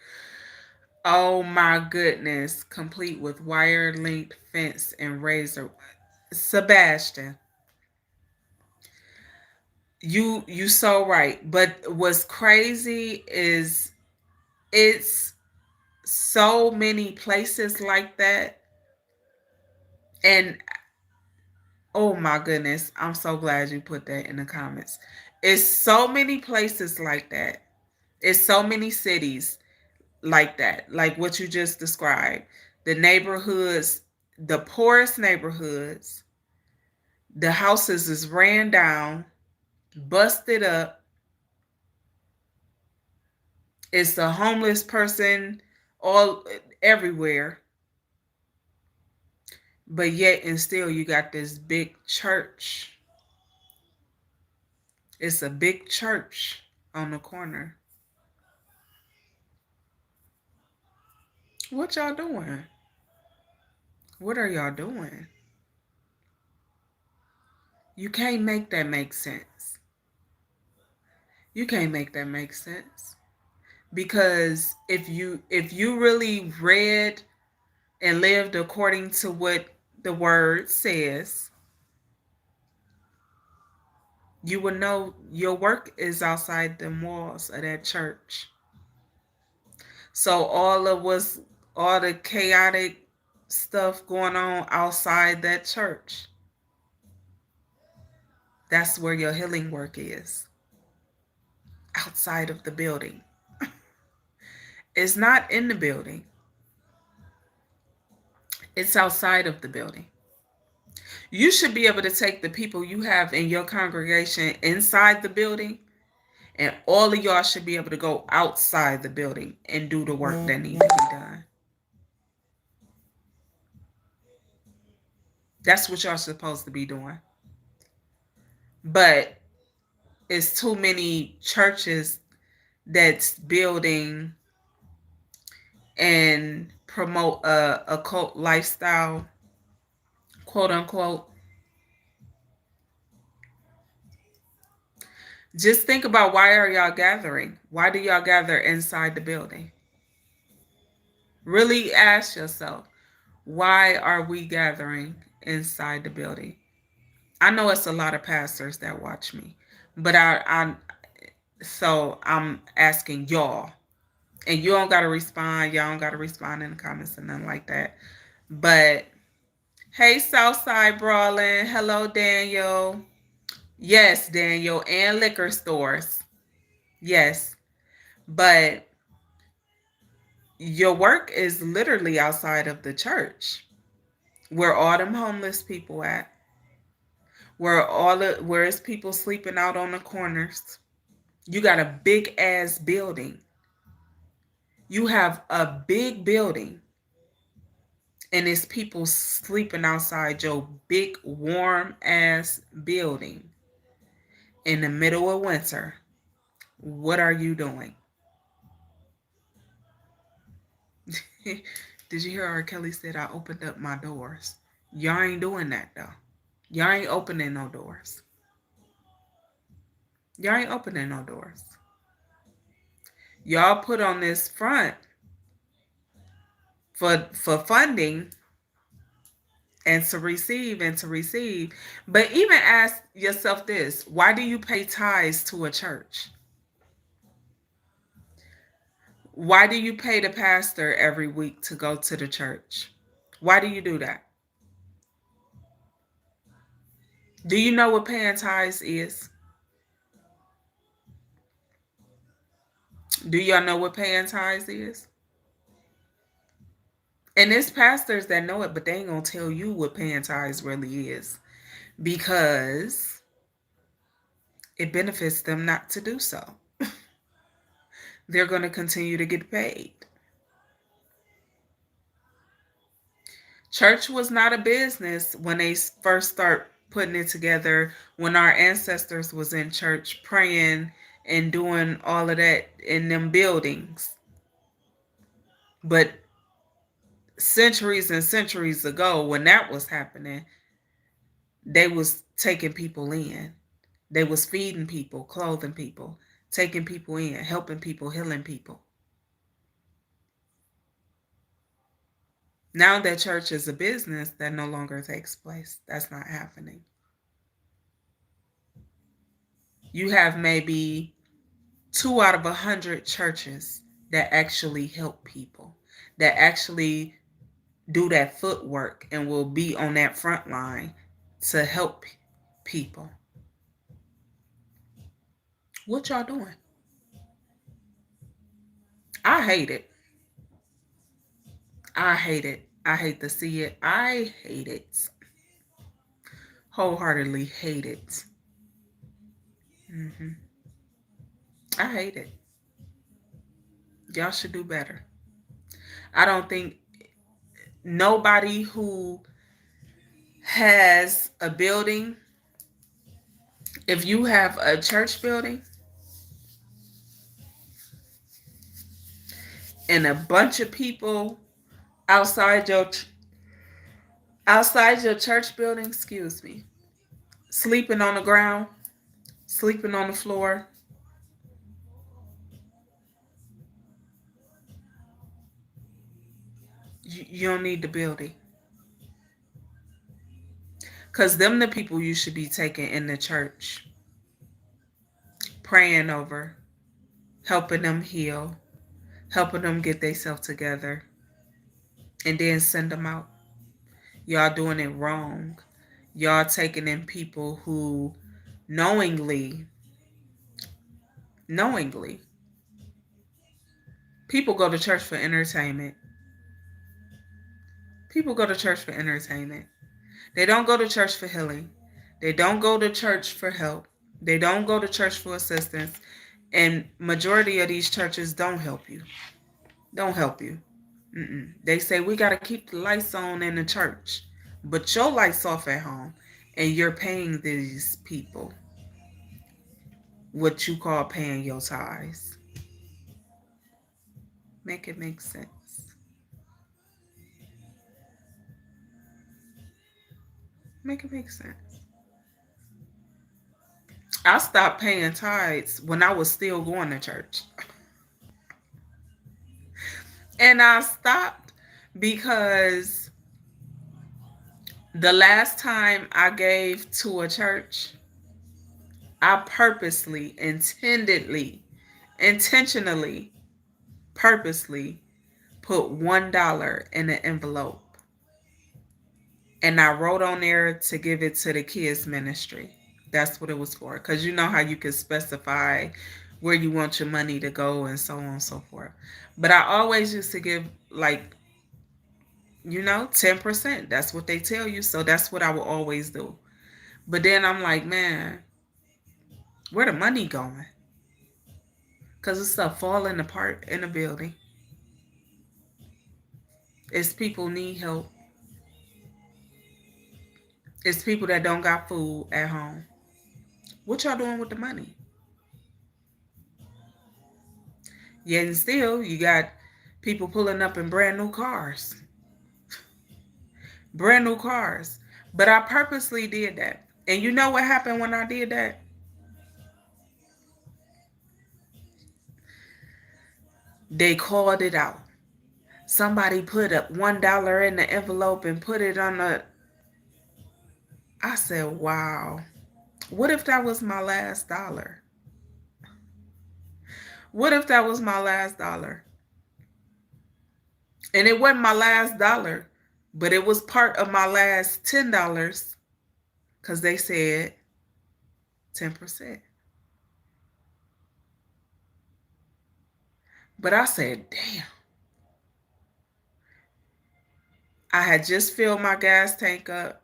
Oh my goodness, complete with wire linked fence and razor. Sebastian, you so right. But what's crazy is it's so many places like that. And oh my goodness, I'm so glad you put that in the comments. It's so many places like that. It's so many cities like that, like what you just described. The neighborhoods, the poorest neighborhoods, the houses is ran down, busted up. It's a homeless person all everywhere. But yet and still you got this big church. It's a big church on the corner. What y'all doing? What are y'all doing? You can't make that make sense. You can't make that make sense. Because if you really read and lived according to what the word says, you would know your work is outside the walls of that church. So all the chaotic stuff going on outside that church, that's where your healing work is. Outside of the building. It's not in the building. It's outside of the building. You should be able to take the people you have in your congregation inside the building, and all of y'all should be able to go outside the building and do the work that needs to be done. That's what y'all supposed to be doing. But it's too many churches that's building and promote a cult lifestyle, quote unquote. Just think about, why are y'all gathering? Why do y'all gather inside the building? Really ask yourself, why are we gathering inside the building? I know it's a lot of pastors that watch me, but I'm asking y'all, and you don't gotta respond. Y'all don't gotta respond in the comments and nothing like that. But hey, Southside Brawling, hello Danielle. Yes, Daniel, and liquor stores. Yes, but your work is literally outside of the church, where all them homeless people at, where is people sleeping out on the corners. You got a big ass building. You have a big building, and it's people sleeping outside your big warm ass building in the middle of winter. What are you doing? Did you hear R. Kelly said I opened up my doors? Y'all ain't doing that though. Y'all ain't opening no doors. Y'all ain't opening no doors. Y'all put on this front for funding and to receive and to receive. But even ask yourself this: why do you pay tithes to a church? Why do you pay the pastor every week to go to the church? Why do you do that? Do you know what paying tithes is? Do y'all know what paying tithes is? And there's pastors that know it, but they ain't gonna tell you what paying tithes really is, because it benefits them not to do so. They're gonna continue to get paid. Church was not a business when they first putting it together when our ancestors was in church praying and doing all of that in them buildings. But centuries and centuries ago, when that was happening, they was taking people in. They was feeding people, clothing people, taking people in, helping people, healing people. Now that church is a business, that no longer takes place. That's not happening. You have maybe 2 out of 100 churches that actually help people, that actually do that footwork and will be on that front line to help people. What y'all doing? I hate it. I hate it. I hate to see it. I hate it. Wholeheartedly hate it. hmm I hate it. Y'all should do better. I don't think nobody who has a building, if you have a church building and a bunch of people outside your church building, excuse me, sleeping on the ground, sleeping on the floor, you don't need the building. Because them the people you should be taking in the church, praying over, helping them heal, helping them get themselves together, and then send them out. Y'all doing it wrong. Y'all taking in people who knowingly, people go to church for entertainment. People go to church for entertainment. They don't go to church for healing. They don't go to church for help. They don't go to church for assistance. And majority of these churches don't help you. Don't help you. They say we got to keep the lights on in the church, but your lights off at home, and you're paying these people what you call paying your tithes. Make it make sense. Make it make sense. I stopped paying tithes when I was still going to church. And I stopped because the last time I gave to a church, I purposely, intentionally, purposely put $1 in an envelope. And I wrote on there to give it to the kids ministry. That's what it was for. Because you know how you can specify where you want your money to go and so on and so forth. But I always used to give 10%. That's what they tell you. So that's what I will always do. But then I'm like, man, where the money going? Because it's stuff falling apart in the building. It's people need help. It's people that don't got food at home. What y'all doing with the money? Yet and still, you got people pulling up in brand new cars. Brand new cars. But I purposely did that. And you know what happened when I did that? They called it out. Somebody put up $1 in the envelope and put it on the. I said, wow. What if that was my last dollar? What if that was my last dollar? And it wasn't my last dollar, but it was part of my last $10 because they said 10%. But I said, damn. I had just filled my gas tank up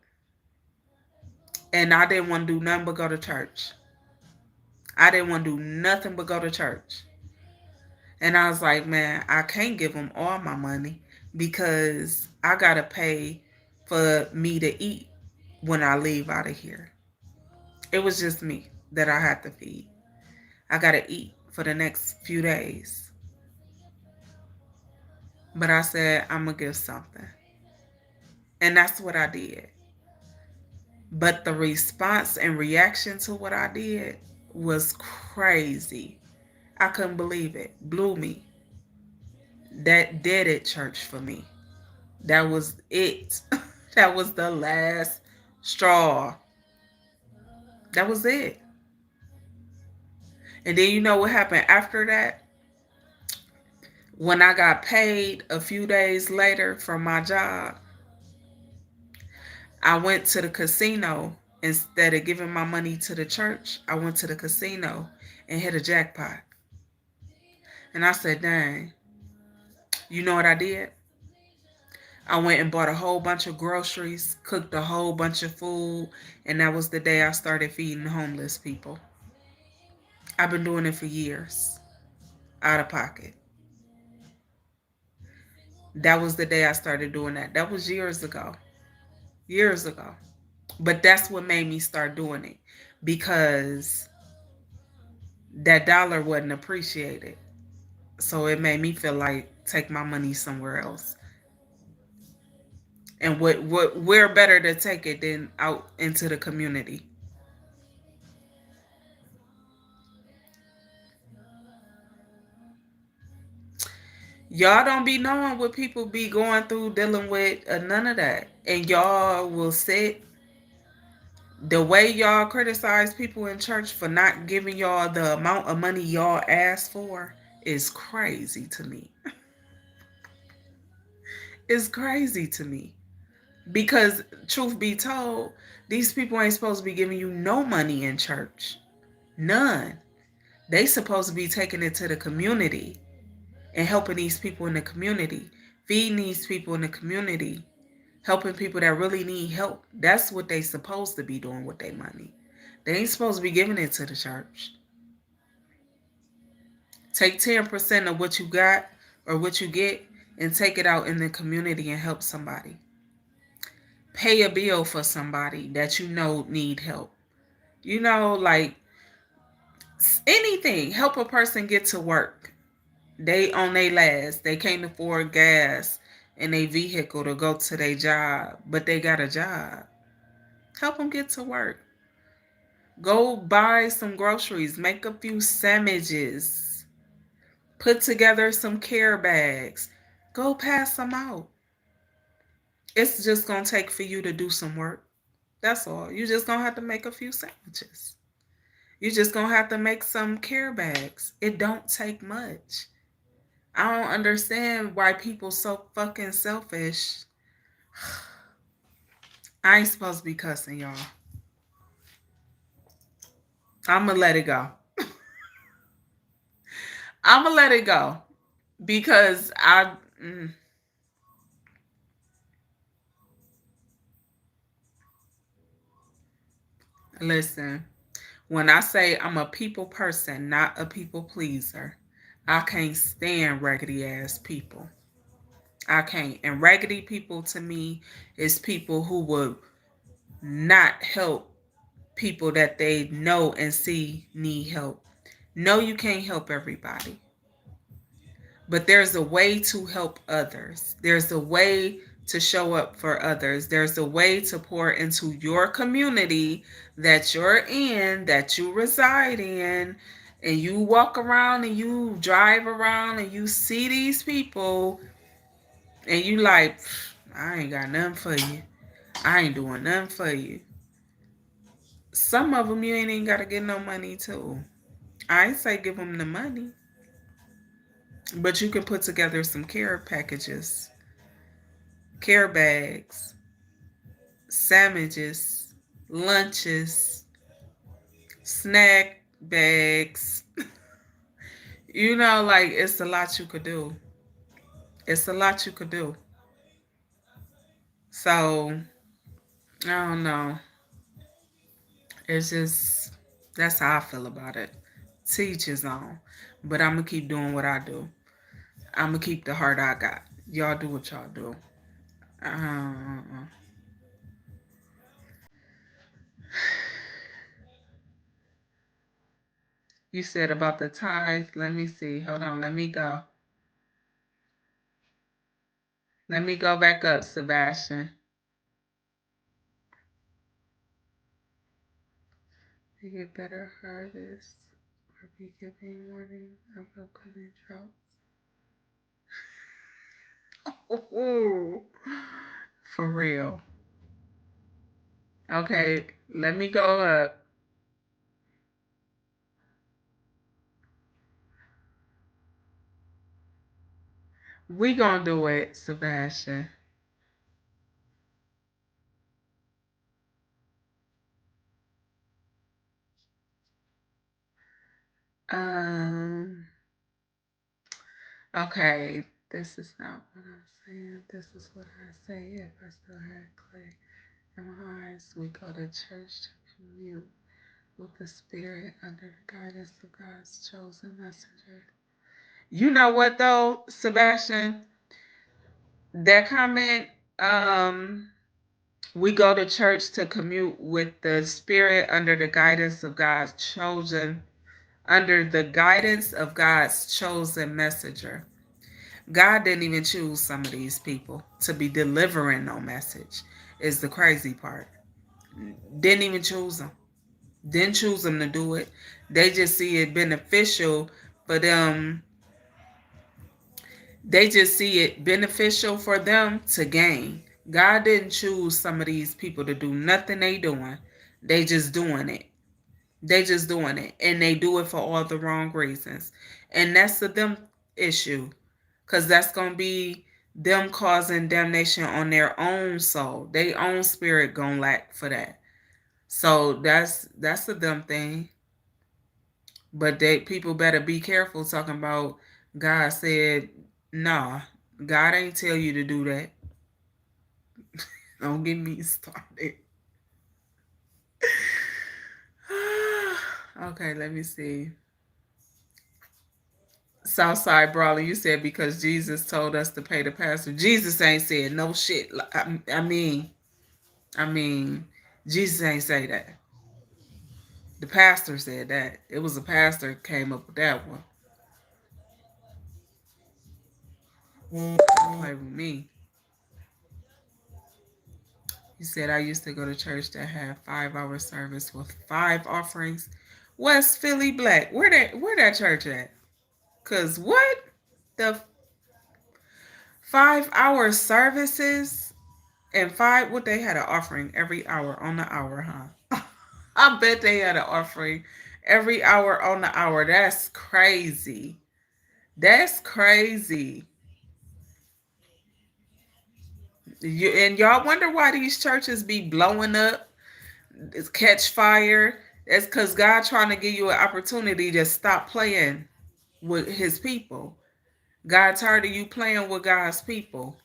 and I didn't want to do nothing but go to church. I didn't want to do nothing but go to church. And I was like, man, I can't give them all my money because I got to pay for me to eat when I leave out of here. It was just me that I had to feed. I got to eat for the next few days. But I said, I'm going to give something. And that's what I did. But the response and reaction to what I did was crazy. I couldn't believe it. Blew me. That did it, church, for me. That was it. That was the last straw. That was it. And then you know what happened after that? When I got paid a few days later from my job, I went to the casino. Instead of giving my money to the church, I went to the casino and hit a jackpot. And I said, dang, you know what I did? I went and bought a whole bunch of groceries, cooked a whole bunch of food, and that was the day I started feeding homeless people. I've been doing it for years, out of pocket. That was the day I started doing that. That was years ago. Years ago. But that's what made me start doing it, because that dollar wasn't appreciated. So it made me feel like take my money somewhere else. And where better to take it than out into the community. Y'all don't be knowing what people be going through dealing with, none of that. And y'all will sit. The way y'all criticize people in church for not giving y'all the amount of money y'all asked for is crazy to me. It's crazy to me. Because, truth be told, these people ain't supposed to be giving you no money in church. None. They supposed to be taking it to the community and helping these people in the community, feeding these people in the community, helping people that really need help. That's what they supposed to be doing with their money. They ain't supposed to be giving it to the church. Take 10% of what you got or what you get and take it out in the community and help somebody. Pay a bill for somebody that you know need help. You know, like anything. Help a person get to work. They on their last. They can't afford gas in a vehicle to go to their job, but they got a job. Help them get to work. Go buy some groceries. Make a few sandwiches. Put together some care bags. Go pass them out. It's just going to take for you to do some work. That's all. You just going to have to make a few sandwiches. You just going to have to make some care bags. It don't take much. I don't understand why people so fucking selfish. I ain't supposed to be cussing, y'all. I'm going to let it go. I'm going to let it go. Because listen, when I say I'm a people person, not a people pleaser, I can't stand raggedy ass people. I can't. And raggedy people to me is people who would not help people that they know and see need help. No, you can't help everybody. But there's a way to help others. There's a way to show up for others. There's a way to pour into your community that you're in, that you reside in, and you walk around and you drive around and you see these people and you like, I ain't got nothing for you. I ain't doing nothing for you. Some of them you ain't even got to get no money to. I ain't say give them the money. But you can put together some care packages, care bags, sandwiches, lunches, snack bags. You know, like it's a lot you could do. It's a lot you could do. So, I don't know. It's just, that's how I feel about it. Teach his own. But I'm going to keep doing what I do. I'm going to keep the heart I got. Y'all do what y'all do. Uh, You said about the tithe. Let me see. Hold on. Let me go. Let me go back up, Sebastian. You get better harvest or be giving warning of upcoming droughts. Ooh, for real. Okay, let me go up. We gonna do it, Sebastian. Um. Okay, this is not what I'm saying. This is what I say. If I still had clay in my eyes, we go to church to commune with the Spirit under the guidance of God's chosen messenger. You know what though, Sebastian? That comment, we go to church to commune with the Spirit under the guidance of God's chosen, under the guidance of God's chosen messenger. God didn't even choose some of these people to be delivering no message, is the crazy part. Didn't even choose them. Didn't choose them to do it. They just see it beneficial for them. They just see it beneficial for them to gain. God didn't choose some of these people to do nothing they doing. They just doing it. They just doing it. And they do it for all the wrong reasons. And that's the them issue. Because that's going to be them causing damnation on their own soul. Their own spirit going to lack for that. So that's the dumb thing. But people better be careful talking about God said, nah, God ain't tell you to do that. Don't get me started. Okay, let me see. Southside Brawler, you said because Jesus told us to pay the pastor. Jesus ain't said no shit. I mean, Jesus ain't say that. The pastor said that. It was a pastor came up with that one. Don't play with me. He said I used to go to church that had 5-hour service with 5 offerings. West Philly Black. Where that church at? Cause what? The 5-hour services and 5 what they had an offering every hour on the hour, huh? I bet they had an offering every hour on the hour. That's crazy. That's crazy. And y'all wonder why these churches be blowing up, catch fire. It's because God trying to give you an opportunity to stop playing with his people. God tired of you playing with God's people.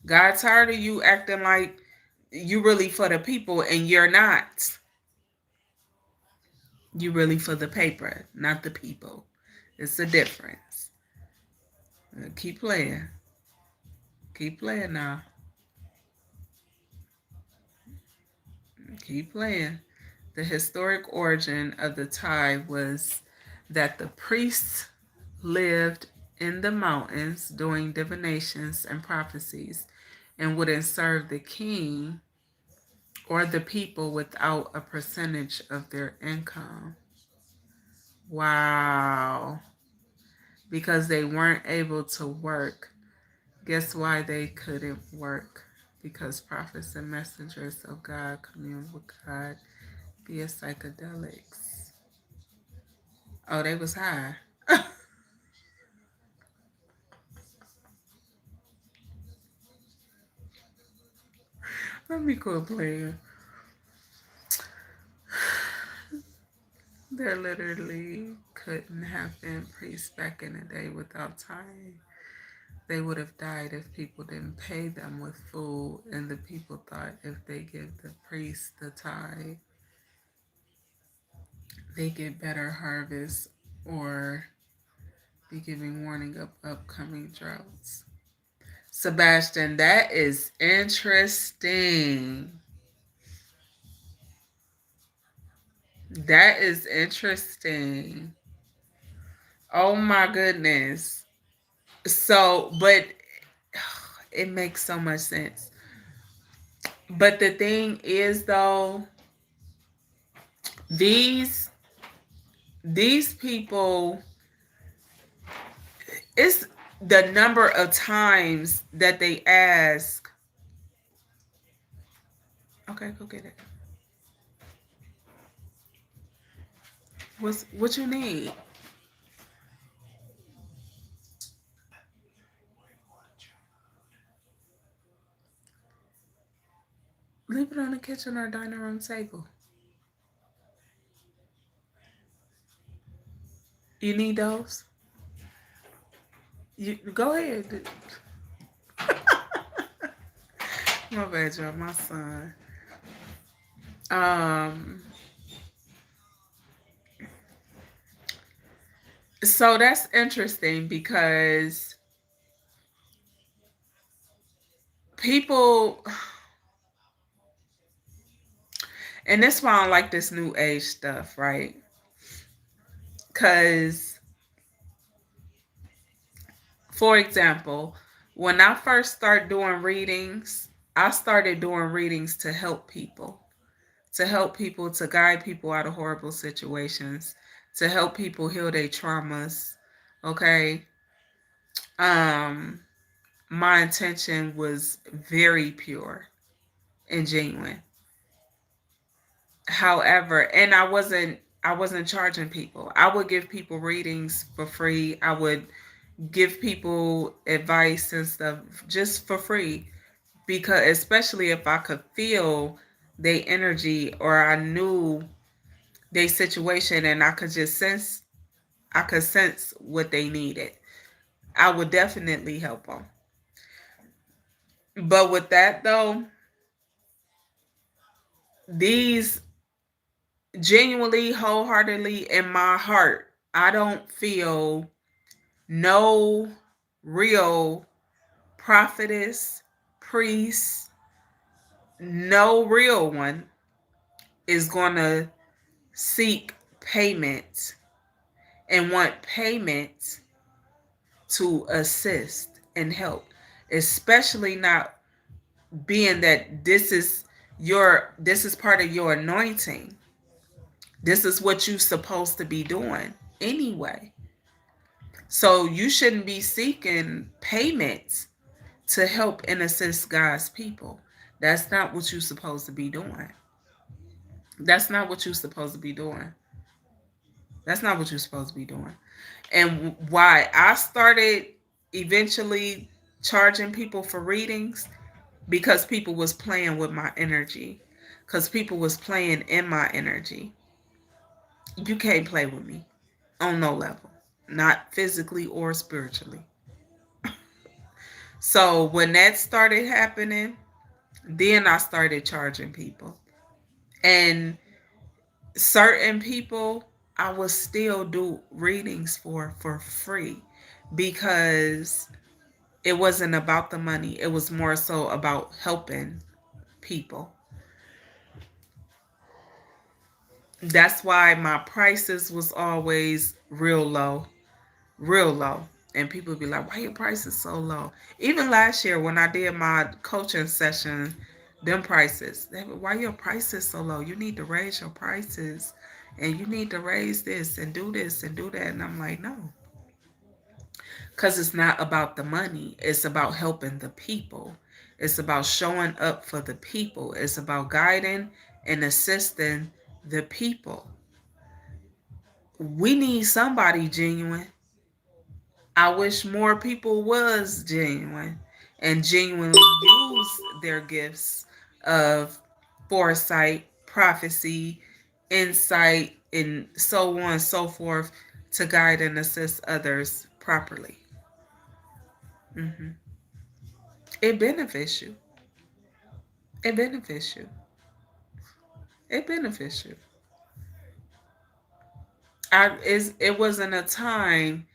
God tired of you acting like you really for the people and you're not. You really for the paper, not the people. It's a difference. Keep playing. Keep playing now. Keep playing. The historic origin of the tithe was that the priests lived in the mountains doing divinations and prophecies and wouldn't serve the king or the people without a percentage of their income. Wow. Because they weren't able to work. Guess why they couldn't work? Because prophets and messengers of God communed with God via psychedelics. Oh, they was high. Let me quit playing. There literally couldn't have been priests back in the day without time. They would have died if people didn't pay them with food, and the people thought if they give the priest the tithe, they get better harvests or be giving warning of upcoming droughts. Sebastian, that is interesting. That is interesting. Oh my goodness. So, but it makes so much sense. But the thing is though, these these people, it's the number of times that they ask, okay, go get it. What you need? Leave it on the kitchen or dining room table. You need those? You go ahead. My bad, y'all. My son. Um. So that's interesting because people, and that's why I don't like this new age stuff, right? Because, for example, when I first started doing readings, I started doing readings to help people, to guide people out of horrible situations, to help people heal their traumas. Okay. Um, my intention was very pure and genuine. However, and I wasn't charging people. I would give people readings for free. I would give people advice and stuff just for free, because especially if I could feel their energy or I knew their situation and I could sense what they needed, I would definitely help them. But with that though, these, genuinely, wholeheartedly in my heart, I don't feel no real prophetess, priest, no real one is going to seek payment and want payment to assist and help, especially not being that this is part of your anointing. This is what you're supposed to be doing anyway. So you shouldn't be seeking payments to help and assist God's people. That's not what you're supposed to be doing. That's not what you're supposed to be doing. That's not what you're supposed to be doing. And why I started eventually charging people for readings, because people was playing with my energy. Because people was playing in my energy. You can't play with me on no level. Not physically or spiritually. So when that started happening, then I started charging people. And certain people I would still do readings for free, because it wasn't about the money. It was more so about helping people. That's why my prices was always real low, real low. And people be like, why your prices so low? Even last year when I did my coaching session, them prices, they were, why your prices so low? You need to raise your prices, and you need to raise this and do this and do that. And I'm like, no, because it's not about the money. It's about helping the people. It's about showing up for the people. It's about guiding and assisting the people. We need somebody genuine. I wish more people was genuine and genuinely use their gifts of foresight, prophecy, insight, and so on and so forth to guide and assist others properly. Hmm. It benefits you. It benefits you. It benefits you. It wasn't a time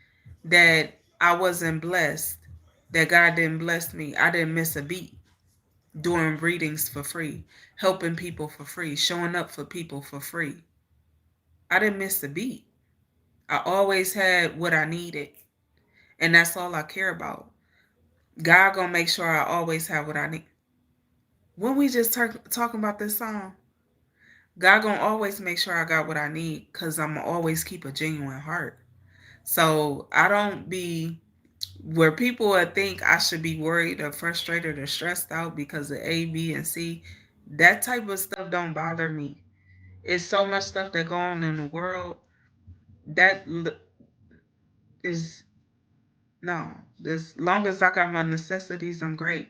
that I wasn't blessed, that God didn't bless me. I didn't miss a beat doing readings for free, helping people for free, showing up for people for free. I didn't miss a beat. I always had what I needed, and that's all I care about. God gonna make sure I always have what I need. When we just talking about this song, God gonna always make sure I got what I need, cause I'm gonna always keep a genuine heart. So I don't be where people would think I should be worried or frustrated or stressed out because of A, B, and C. That type of stuff don't bother me. It's so much stuff that go on in the world that is no. As long as I got my necessities, I'm great.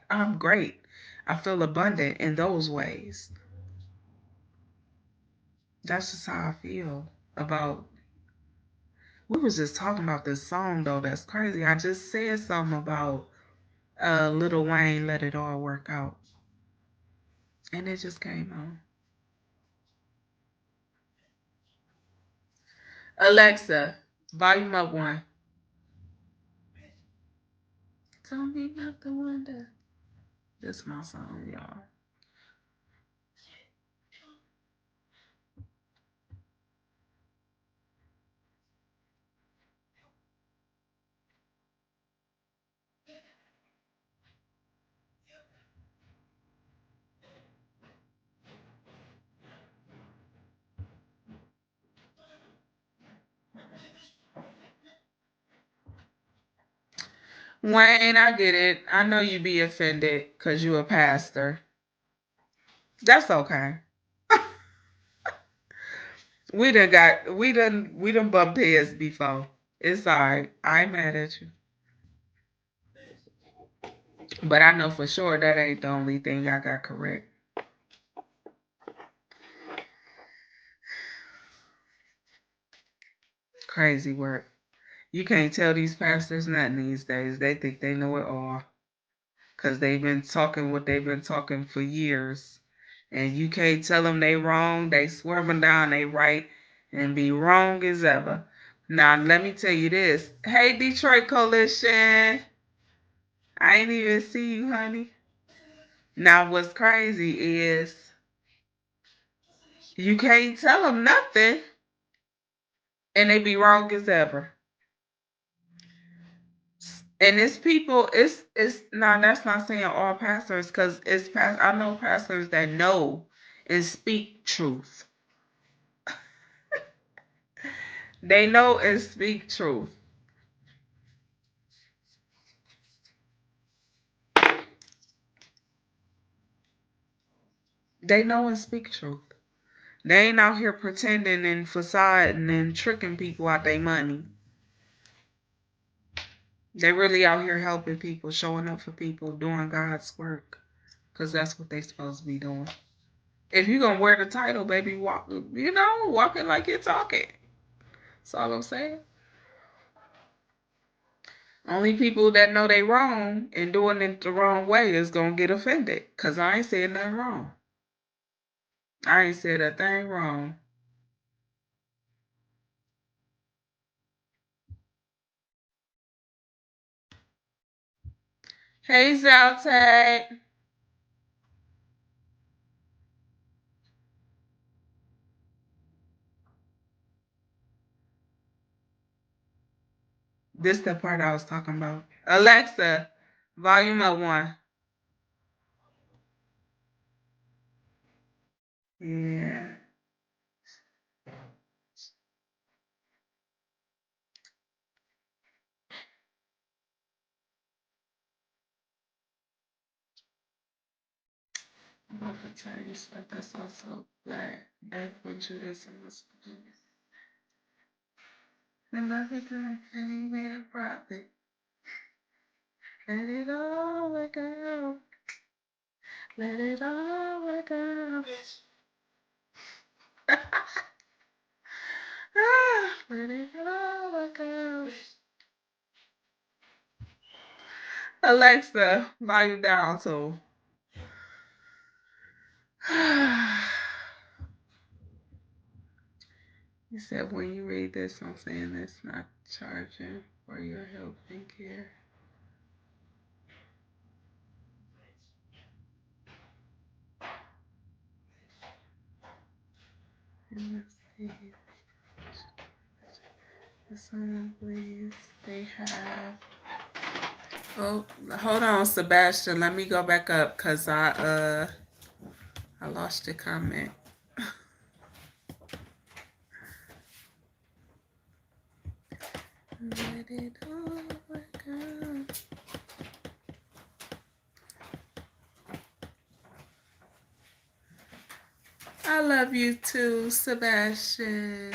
I'm great. I feel abundant in those ways. That's just how I feel about. We was just talking about this song though. That's crazy. I just said something about Lil Wayne, Let It All Work Out, and it just came on. Alexa, volume up one. Tell me not the wonder. This is my song, y'all. Wayne, I get it. I know you be offended because you a pastor. That's okay. We done bumped heads before. It's alright. I ain't mad at you. But I know for sure that ain't the only thing I got correct. Crazy work. You can't tell these pastors nothing these days. They think they know it all. Because they've been talking what they've been talking for years. And you can't tell them they wrong. They swerving down they right and be wrong as ever. Now, let me tell you this. Hey, Detroit Coalition. I ain't even see you, honey. Now, what's crazy is you can't tell them nothing and they be wrong as ever. And it's people, it's now that's not saying all pastors, because I know pastors that know and speak truth. They know and speak truth. They know and speak truth. They ain't out here pretending and facading and tricking people out their money. They really out here helping people, showing up for people, doing God's work. Because that's what they supposed to be doing. If you going to wear the title, baby, walk, walking like you're talking. That's all I'm saying. Only people that know they wrong and doing it the wrong way is going to get offended. Because I ain't saying nothing wrong. I ain't said a thing wrong. Hey, Zaltag. This the part I was talking about. Alexa, volume up one. Yeah. I'm about to tell you stuff that's also black. That put you this in this. And love it good, and he made a profit. Let it all work out. Let it all work out. Let it all work out. Alexa, volume down so. You said when you read this, I'm saying it's not charging for your help and care. If someone believes they have. Oh, hold on, Sebastian. Let me go back up because I lost your comment. Let it all work out. I love you too, Sebastian.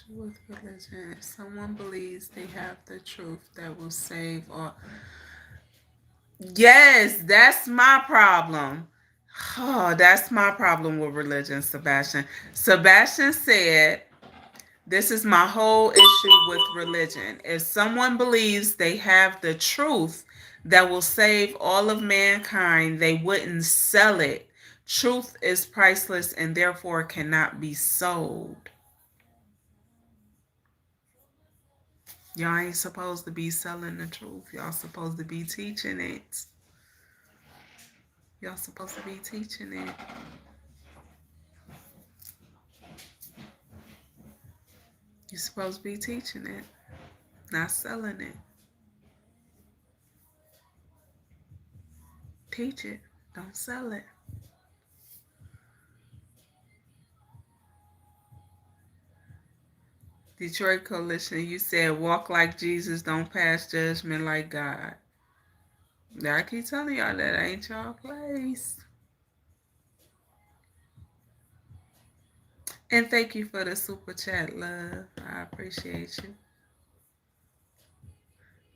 With religion, if someone believes they have the truth that will save all. Yes, that's my problem. Oh, that's my problem with religion, Sebastian. Sebastian said, this is my whole issue with religion. If someone believes they have the truth that will save all of mankind, they wouldn't sell it. Truth is priceless and therefore cannot be sold. Y'all ain't supposed to be selling the truth. Y'all supposed to be teaching it. Y'all supposed to be teaching it. You're supposed to be teaching it, not selling it. Teach it. Don't sell it. Detroit Coalition, you said walk like Jesus, don't pass judgment like God. I keep telling y'all that ain't y'all place. And thank you for the super chat, love. I appreciate you.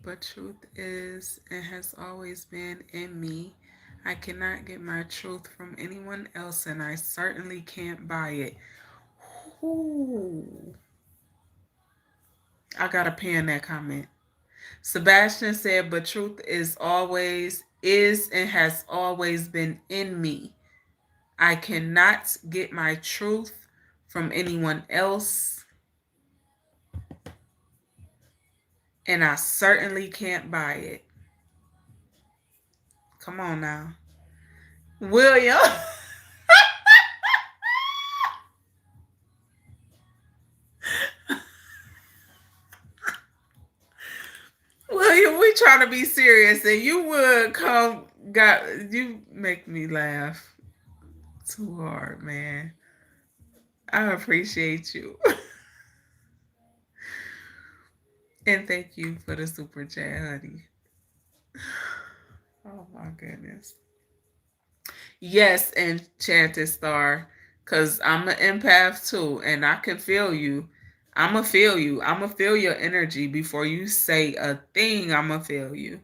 But truth is and has always been in me. I cannot get my truth from anyone else, and I certainly can't buy it. Ooh. I gotta pin that comment. Sebastian said, but truth is and has always been in me. I cannot get my truth from anyone else, and I certainly can't buy it. Come on now. William. William, we trying to be serious, and you would you make me laugh too hard, man. I appreciate you. And thank you for the super chat, honey. Oh my goodness. Yes, Enchanted Star, because I'm an empath too, and I can feel you. I'ma feel you. I'ma feel your energy before you say a thing. I'ma feel you.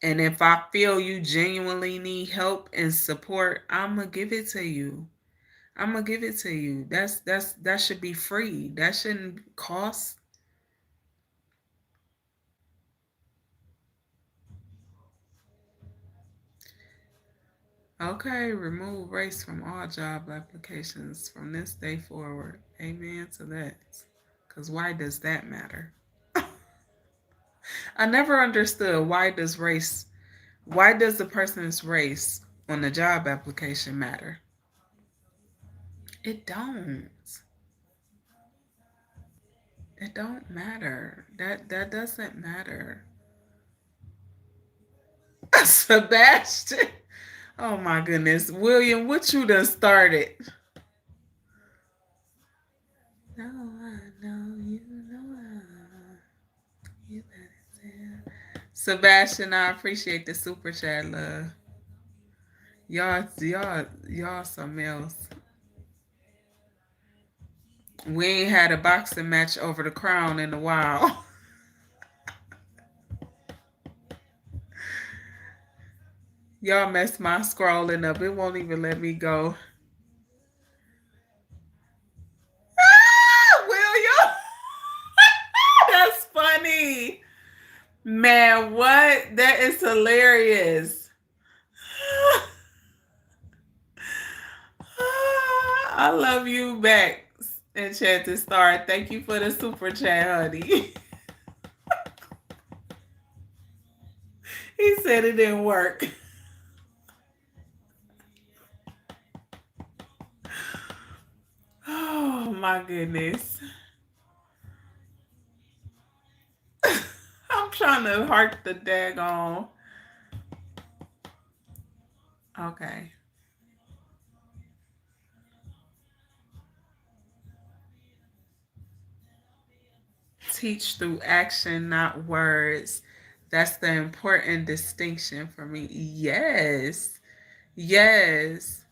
And if I feel you genuinely need help and support, I'ma give it to you. I'ma give it to you. That should be free. That shouldn't cost. Okay, remove race from all job applications from this day forward. Amen to that. Because why does that matter? I never understood why does the person's race on the job application matter? It don't. It don't matter. That doesn't matter. Sebastian. Oh my goodness. William, what you done started? No, I know you know you better tell. Sebastian, I appreciate the super chat, love. Y'all something else. We ain't had a boxing match over the crown in a while. Y'all messed my scrolling up. It won't even let me go. Ah, William! That's funny. Man, what? That is hilarious. I love you back, Enchanted Star. Thank you for the super chat, honey. He said it didn't work. my goodness. I'm trying to heart the daggone. Okay. Teach through action, not words. That's the important distinction for me. Yes. Yes.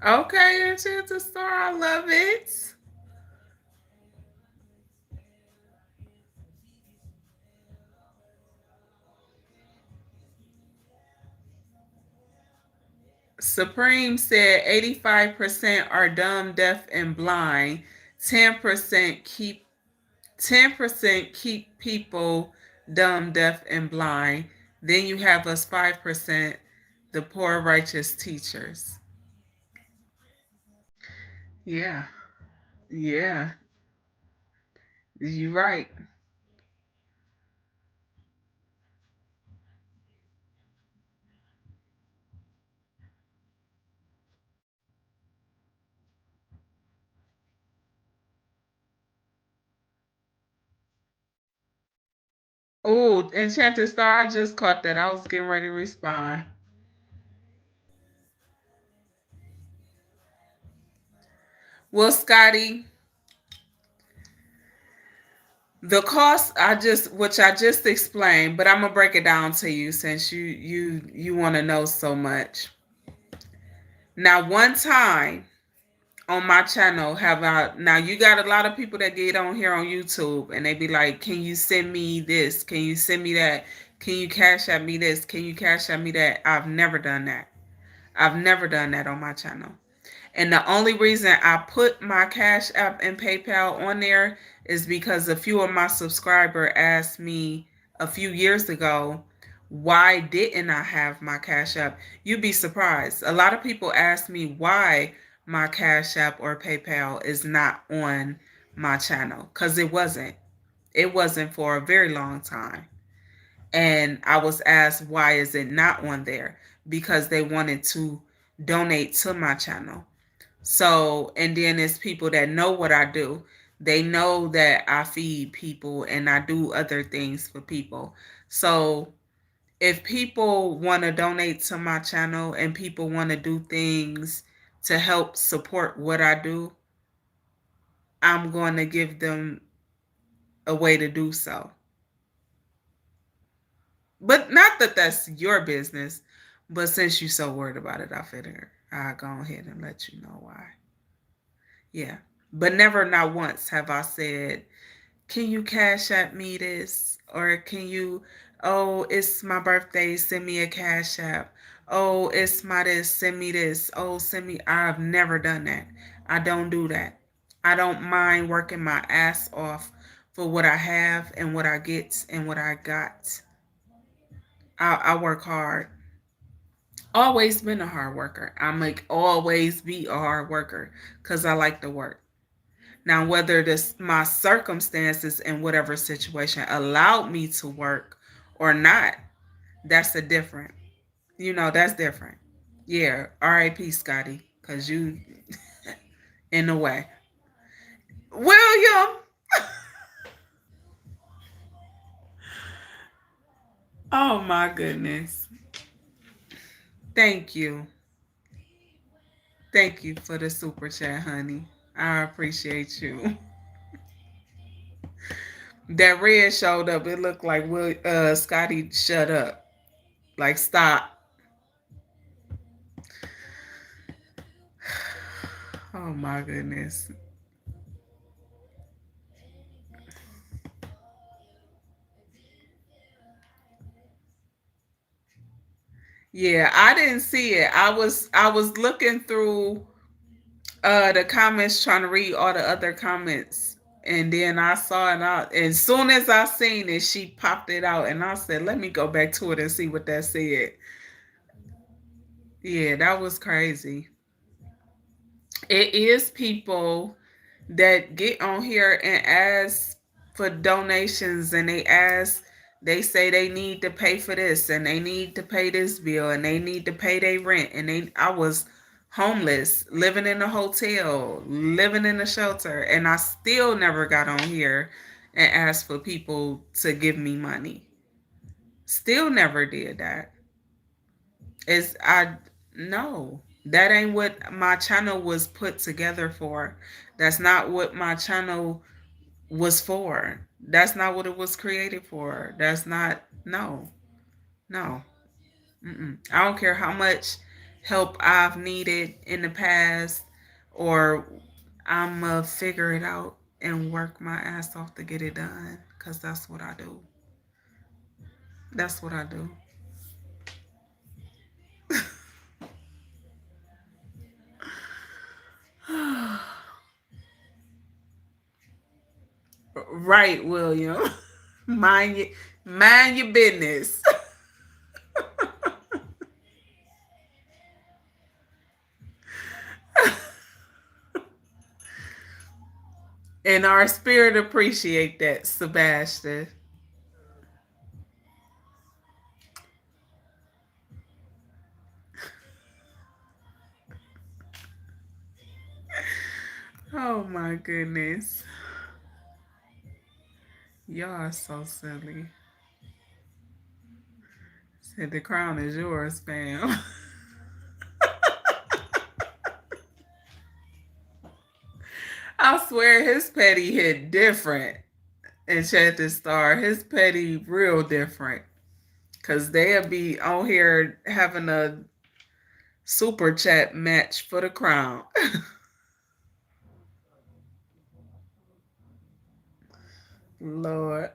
Okay, Enchanted Star, I love it. Supreme said 85% are dumb, deaf, and blind. 10% keep 10% keep people dumb, deaf, and blind. Then you have us 5%, the poor righteous teachers. Yeah. Yeah. You're right. Oh, Enchanted Star, I just caught that. I was getting ready to respond. Well, Scotty, the cost which I just explained, but I'm gonna break it down to you since you want to know so much. Now, one time on my channel, have I now you got a lot of people that get on here on YouTube and they be like, "Can you send me this? Can you send me that? Can you cash at me this? Can you cash at me that?" I've never done that. I've never done that on my channel. And the only reason I put my Cash App and PayPal on there is because a few of my subscribers asked me a few years ago, why didn't I have my Cash App? You'd be surprised. A lot of people ask me why my Cash App or PayPal is not on my channel because it wasn't. It wasn't for a very long time. And I was asked, why is it not on there? Because they wanted to donate to my channel. So, and then there's people that know what I do. They know that I feed people and I do other things for people. So, if people want to donate to my channel and people want to do things to help support what I do, I'm going to give them a way to do so. But not that that's your business, but since you're so worried about it, I figured I'll go ahead and let you know why. Yeah. But never, not once have I said, can you cash at me this? Or can you, oh, it's my birthday, send me a cash app. Oh, it's my this, send me this. Oh, send me. I've never done that. I don't do that. I don't mind working my ass off for what I have and what I get and what I got. I work hard. Always been a hard worker. I'm like always be a hard worker because I like to work. Now, whether this my circumstances in whatever situation allowed me to work or not, that's a different. That's different. Yeah, R.I.P. Scotty, because you in a way. William. Oh my goodness. Thank you. Thank you for the super chat, honey. I appreciate you. That red showed up. It looked like Scotty, shut up. Like stop. Oh my goodness. Yeah, I didn't see it. I was looking through the comments trying to read all the other comments. And then I saw it out. And as soon as I seen it, she popped it out and I said, let me go back to it and see what that said. Yeah, that was crazy. It is people that get on here and ask for donations and they ask They say they need to pay for this and they need to pay this bill and they need to pay their rent. And I was homeless, living in a hotel, living in a shelter, and I still never got on here and asked for people to give me money. Still never did that. Is I No. That ain't what my channel was put together for. That's not what my channel was for. That's not what it was created for. That's not, no. No. I don't care how much help I've needed in the past, or I'ma figure it out and work my ass off to get it done. Cause that's what I do. That's what I do. Right, William. Mind your mind your business. And our spirit appreciate that, Sebastian. Oh my goodness. Y'all are so silly. Said the crown is yours, fam. I swear his petty hit different. Enchanted Star, his petty real different. Cause they'll be on here having a super chat match for the crown. Lord.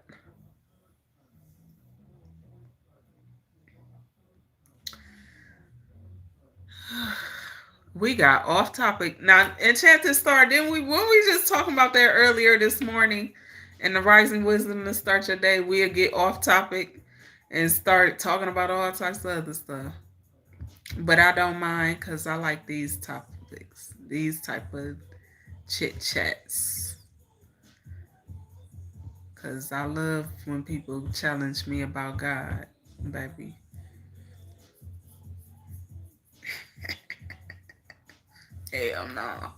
We got off topic. Now, Enchanted Star, didn't we? Weren't we just talking about that earlier this morning? In the Rising Wisdom to start your day, we'll get off topic and start talking about all types of other stuff. But I don't mind because I like these topics, these type of chit chats. Because I love when people challenge me about God, baby. Hell no.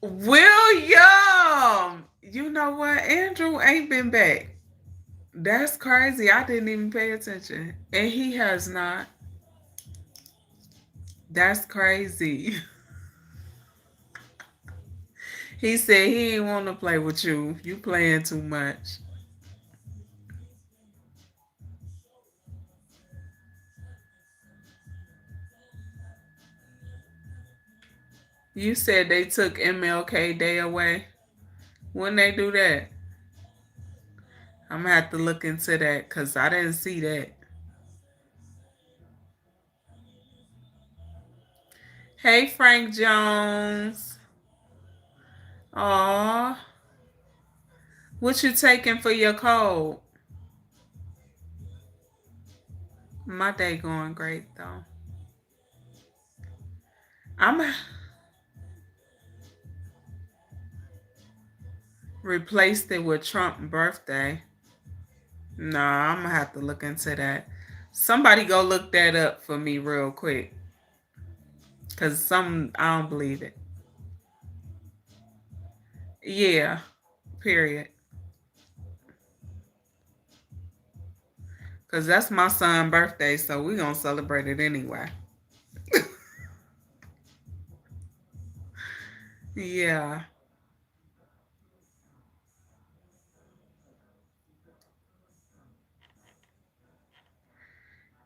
William! You know what? Andrew ain't been back. That's crazy. I didn't even pay attention. And he has not. That's crazy. He said he didn't want to play with you. You playing too much. You said they took MLK Day away. When they do that? I'm gonna have to look into that because I didn't see that. Hey, Frank Jones. Aw. What you taking for your cold? My day going great though. I'm replaced it with Trump birthday. Nah, I'm gonna have to look into that. Somebody go look that up for me real quick. Cause I don't believe it. Yeah. Period. Cause that's my son's birthday, so we gonna celebrate it anyway. Yeah.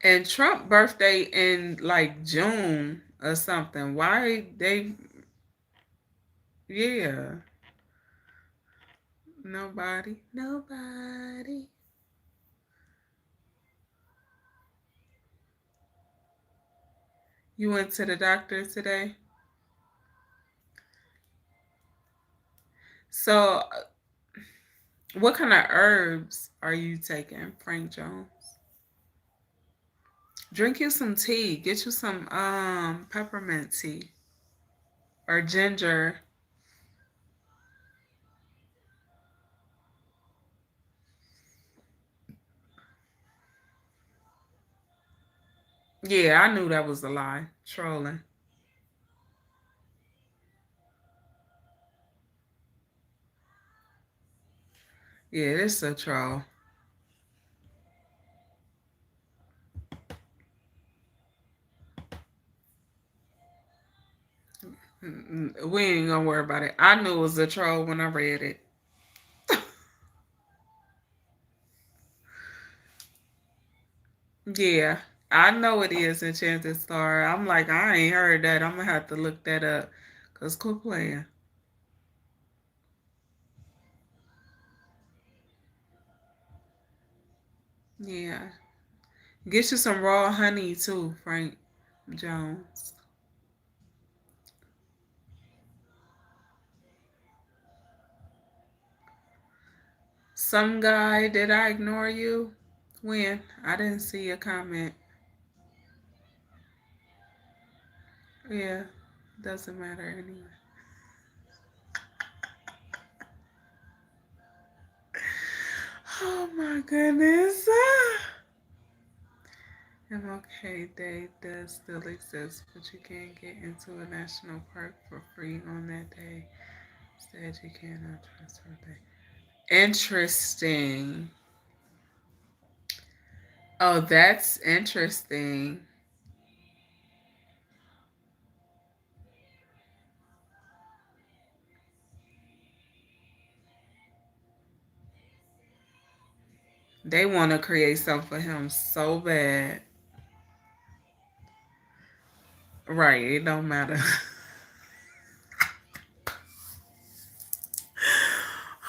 And Trump birthday in like June or something. Why they Yeah. Nobody. Nobody. You went to the doctor today? So what kind of herbs are you taking, Frank Jones? Drink you some tea. Get you some peppermint tea or ginger. Yeah, I knew that was a lie. Trolling. Yeah, this is a troll. We ain't gonna worry about it. I knew it was a troll when I read it. Yeah, I know it is Enchanted Star. I'm like, I ain't heard that. I'm gonna have to look that up. Cause quit playing. Yeah. Get you some raw honey too, Frank Jones. Some guy, did I ignore you? When? I didn't see a comment. Yeah, doesn't matter anyway. Oh my goodness. MLK Day does still exist, but you can't get into a national park for free on that day. Instead, you cannot transfer day. Interesting. Oh, that's interesting. They want to create something for him so bad. Right, it don't matter.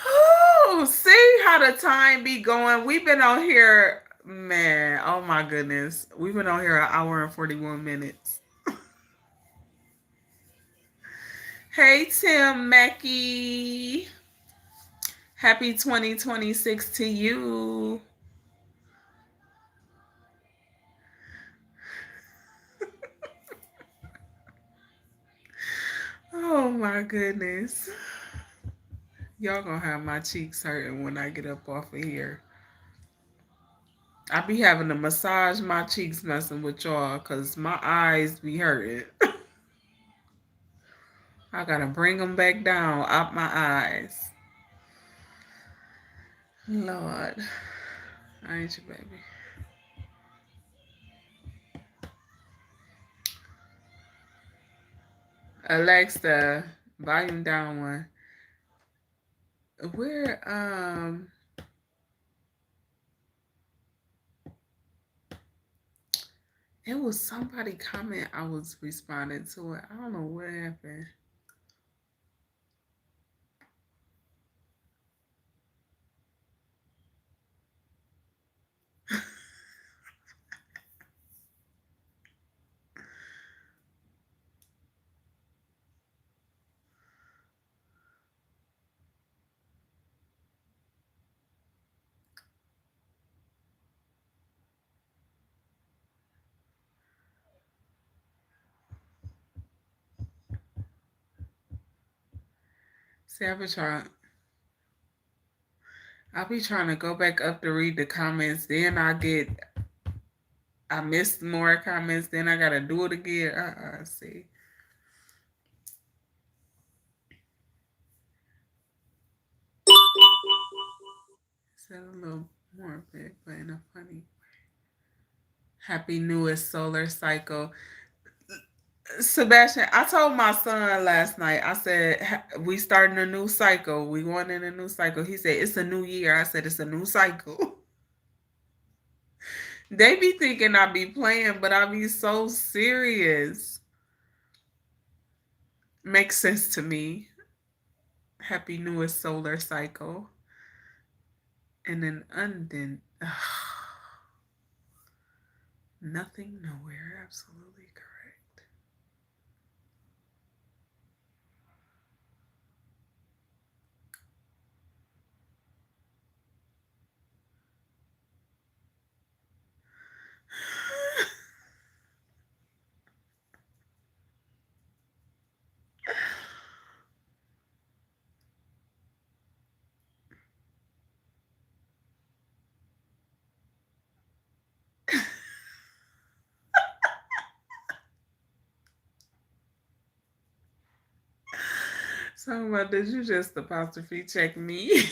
Oh, see how the time be going. We've been on here, man. Oh my goodness. We've been on here an hour and 41 minutes. Hey, Tim Mackey. Happy 2026 to you. Oh my goodness. Y'all gonna have my cheeks hurting when I get up off of here. I be having to massage my cheeks messing with y'all because my eyes be hurting. I gotta bring them back down out my eyes. Lord, I ain't your baby. Alexa, volume down one. Where it was somebody comment I was responding to it. I don't know what happened. See, I'll be trying to go back up to read the comments. Then I missed more comments. Then I gotta do it again. See. Said a little more big, but in a funny. Happy newest solar cycle. Sebastian, I told my son last night, I said, we starting a new cycle. We going in a new cycle. He said, it's a new year. I said, it's a new cycle. They be thinking I be playing, but I be so serious. Makes sense to me. Happy newest solar cycle. And then undent. Nothing, nowhere. Absolutely correct. Talking about, did you just apostrophe check me?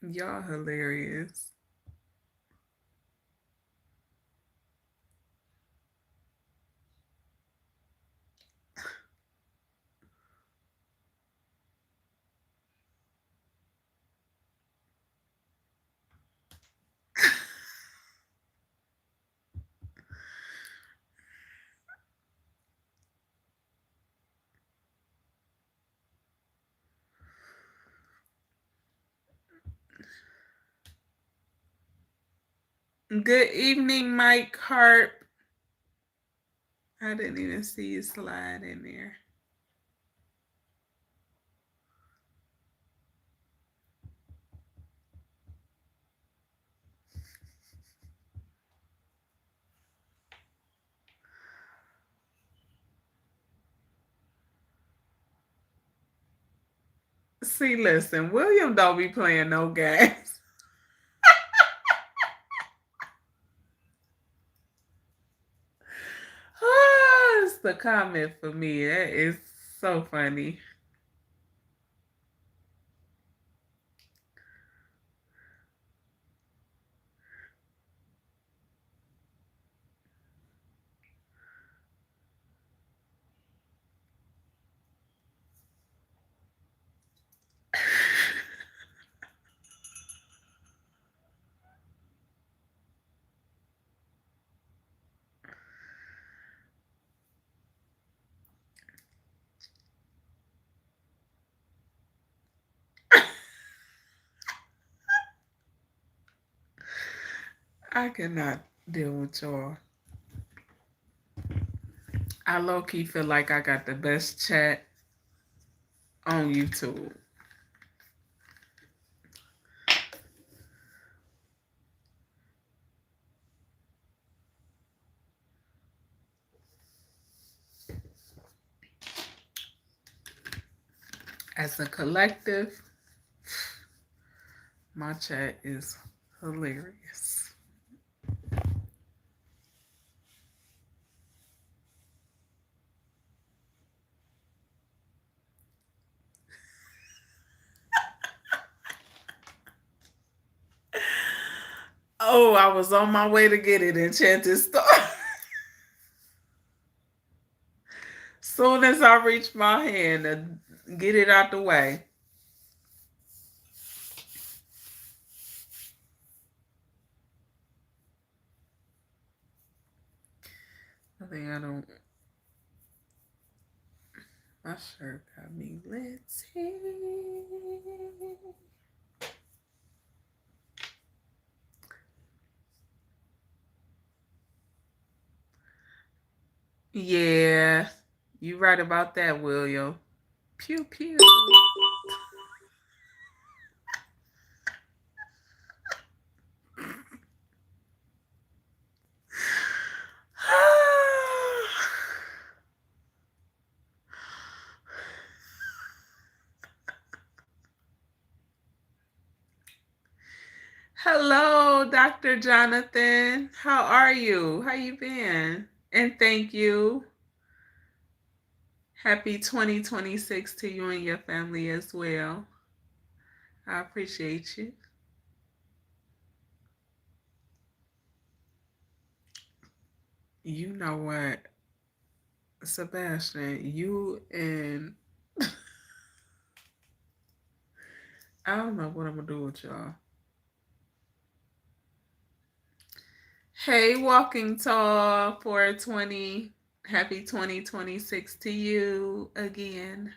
Y'all hilarious. Good evening, Mike Harp. I didn't even see you slide in there. See, listen, William don't be playing no games. It's the comment for me. That is so funny. I cannot deal with y'all. I low-key feel like I got the best chat on YouTube. As a collective, my chat is hilarious. Oh, I was on my way to get it, Enchanted Star. Soon as I reach my hand to get it out the way. I think I don't. My shirt got me litty. Yeah, you right about that, William. Pew pew. Hello, Dr. Jonathan. How are you? How you been? And thank you. Happy 2026 to you and your family as well. I appreciate you. You know what, Sebastian, you and I don't know what I'm gonna do with y'all. Hey, Walking Tall 420. Happy 2026 to you again.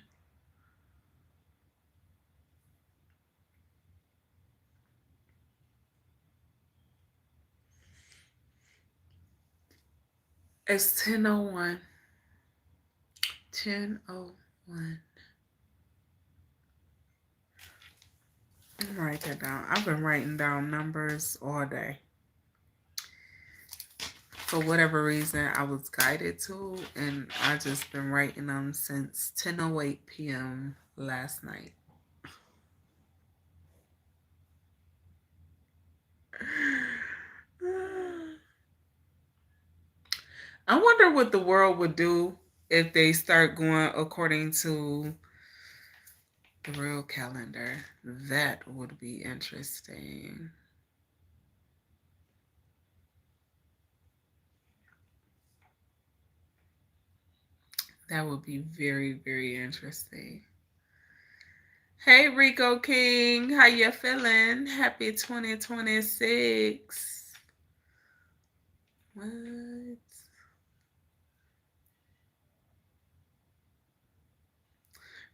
It's 10:01. 10:01. Write that down. I've been writing down numbers all day. For whatever reason, I was guided to, and I just been writing them since 10:08 p.m. last night. I wonder what the world would do if they start going according to the real calendar. That would be interesting. That would be very, very interesting. Hey Rico King, how you feeling? Happy 2026. What?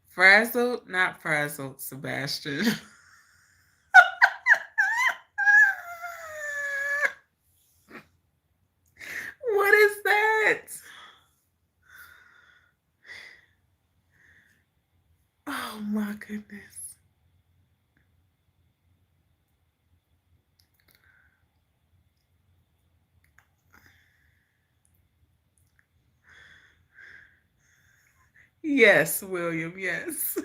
Frazzled? Not frazzled, Sebastian. What is that? Oh my goodness. Yes, William, yes.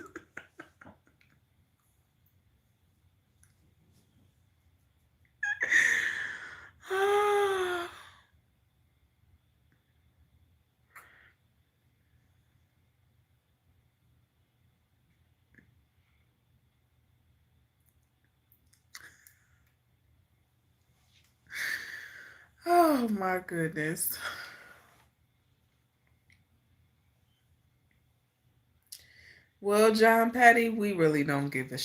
Oh my goodness. Well, John Patty, we really don't give a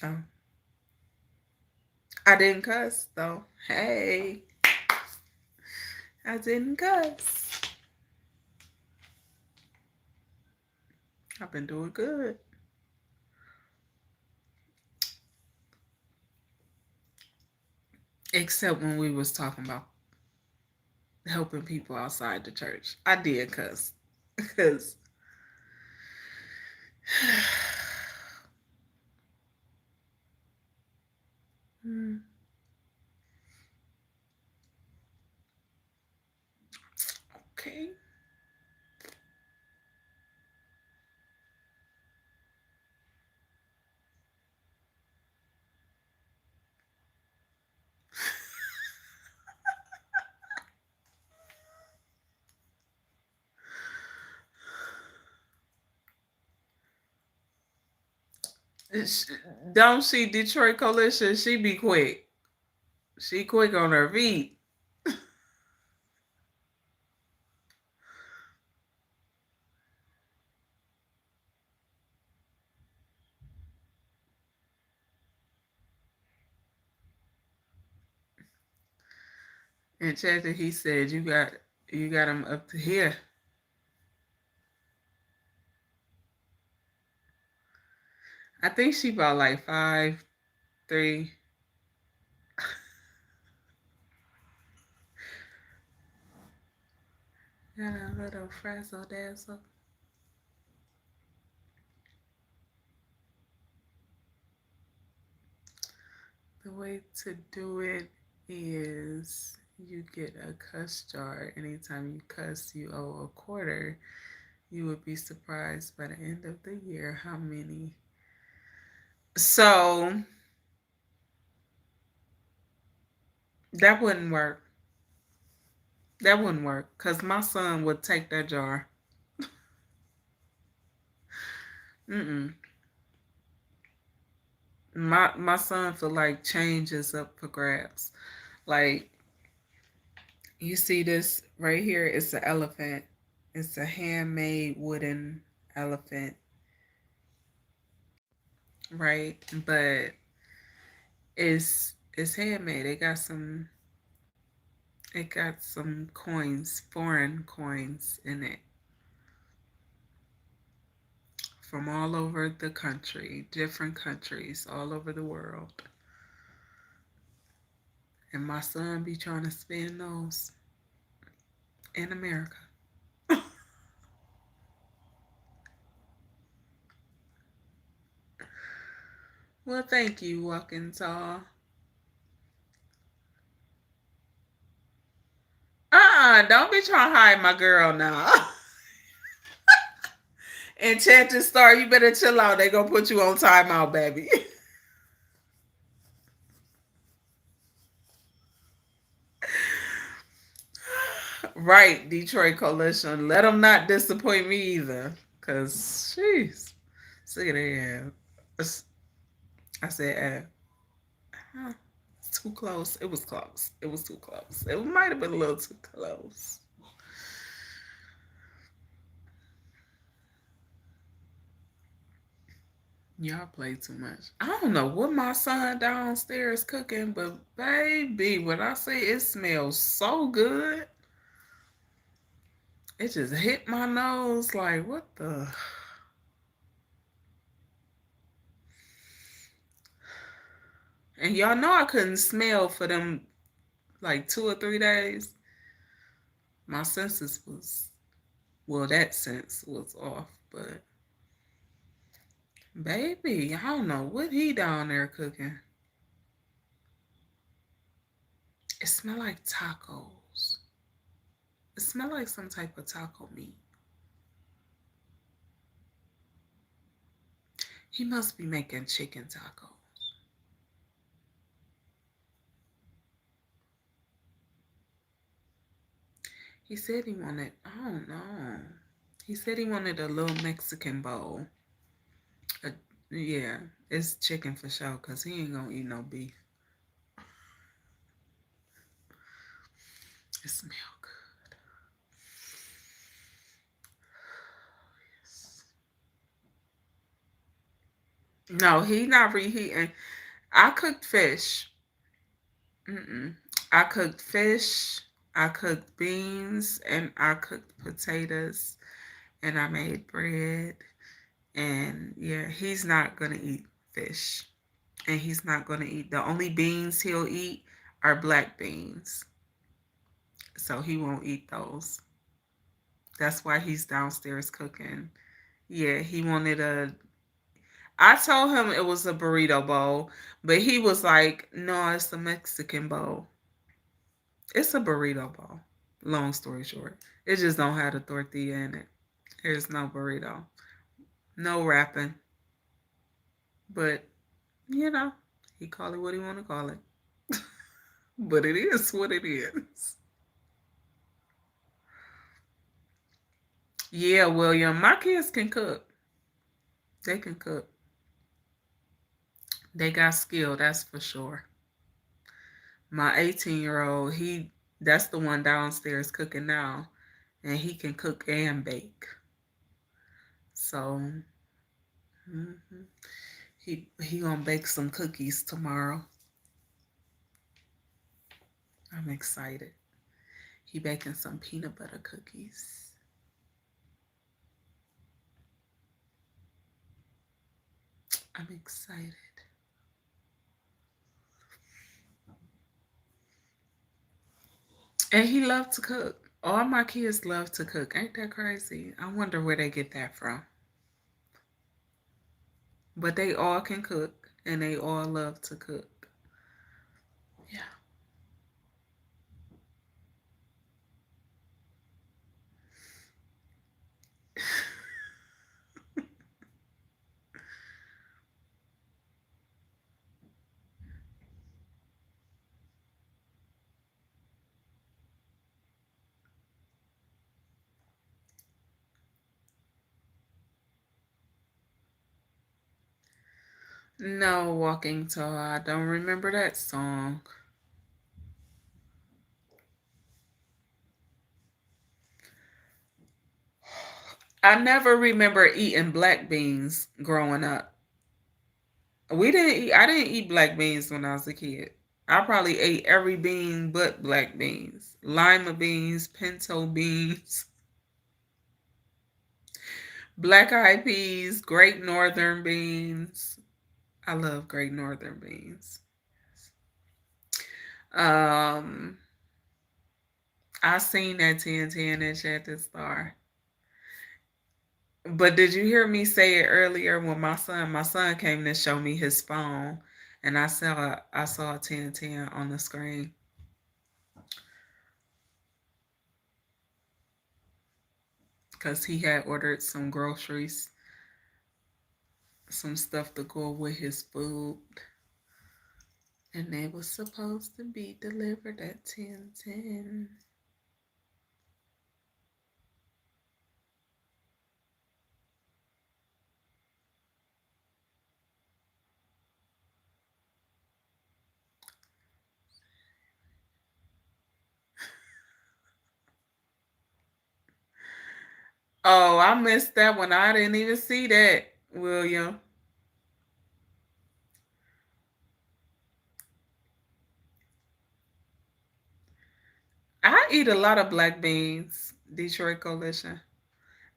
oh, I didn't cuss though. Hey, I didn't cuss. I've been doing good. Except when we was talking about helping people outside the church. I did cuss. Because okay. Don't she, Detroit Coalition? She be quick. She quick on her feet. And Chester, he said, you got him up to here. I think she about like 5'3". Got a little frazzle dazzle. The way to do it is you get a cuss jar. Anytime you cuss, you owe a quarter. You would be surprised by the end of the year how many. So that wouldn't work. That wouldn't work because my son would take that jar. Mm-mm. My son feel like change is up for grabs. Like you see this right here, it's an elephant. It's a handmade wooden elephant, right? But it's handmade. It got some coins, foreign coins in it from all over the country, different countries all over the world. And my son be trying to spend those in America. Well, thank you, Walking Tall. Don't be trying to hide my girl now. Enchanted Star, you better chill out. They gonna put you on timeout, baby. Right, Detroit Coalition. Let them not disappoint me either. Cause, jeez, sick of that. I said, huh, it's too close. It was close. It was too close. It might have been a little too close. Y'all play too much. I don't know what my son downstairs cooking, but baby, when I say it smells so good, it just hit my nose like, what the? And y'all know I couldn't smell for them like 2 or 3 days. My senses was, well, that sense was off, but baby, I don't know what he down there cooking. It smell like tacos. It smell like some type of taco meat. He must be making chicken tacos. He said he wanted, I don't know. He said he wanted a little Mexican bowl. Uh, yeah, it's chicken for sure, because he ain't gonna eat no beef. It smell good. Yes. No, he not reheating. I cooked fish. Mm-mm. I cooked fish. I cooked beans, and I cooked potatoes, and I made bread. And yeah, he's not gonna eat fish, and he's not gonna eat. The only beans he'll eat are black beans, so he won't eat those. That's why he's downstairs cooking. Yeah, he wanted a. I told him it was a burrito bowl, but he was like, "No, it's a Mexican bowl. It's a burrito bowl." Long story short, it just don't have the tortilla in it. There's no burrito, no wrapping, but you know, he call it what he want to call it. But it is what it is. Yeah, William, my kids can cook. They can cook. They got skill, that's for sure. My 18-year-old, he that's the one downstairs cooking now, and he can cook and bake. So mhm. he gonna bake some cookies tomorrow. I'm excited. He baking some peanut butter cookies. I'm excited. And he loved to cook. All my kids love to cook. Ain't that crazy? I wonder where they get that from. But they all can cook and they all love to cook. Yeah. No, Walking Tall. I don't remember that song. I never remember eating black beans growing up. We didn't eat, I didn't eat black beans when I was a kid. I probably ate every bean but black beans. Lima beans, pinto beans, black eyed peas, great northern beans. I love great northern beans. Um, I seen that 1010 inch at the star. But did you hear me say it earlier when my son came to show me his phone, and I saw a 1010 on the screen because he had ordered some groceries, some stuff to go with his food, and they was supposed to be delivered at 1010. Oh, I missed that one. I didn't even see that, William. I eat a lot of black beans, Detroit Coalition.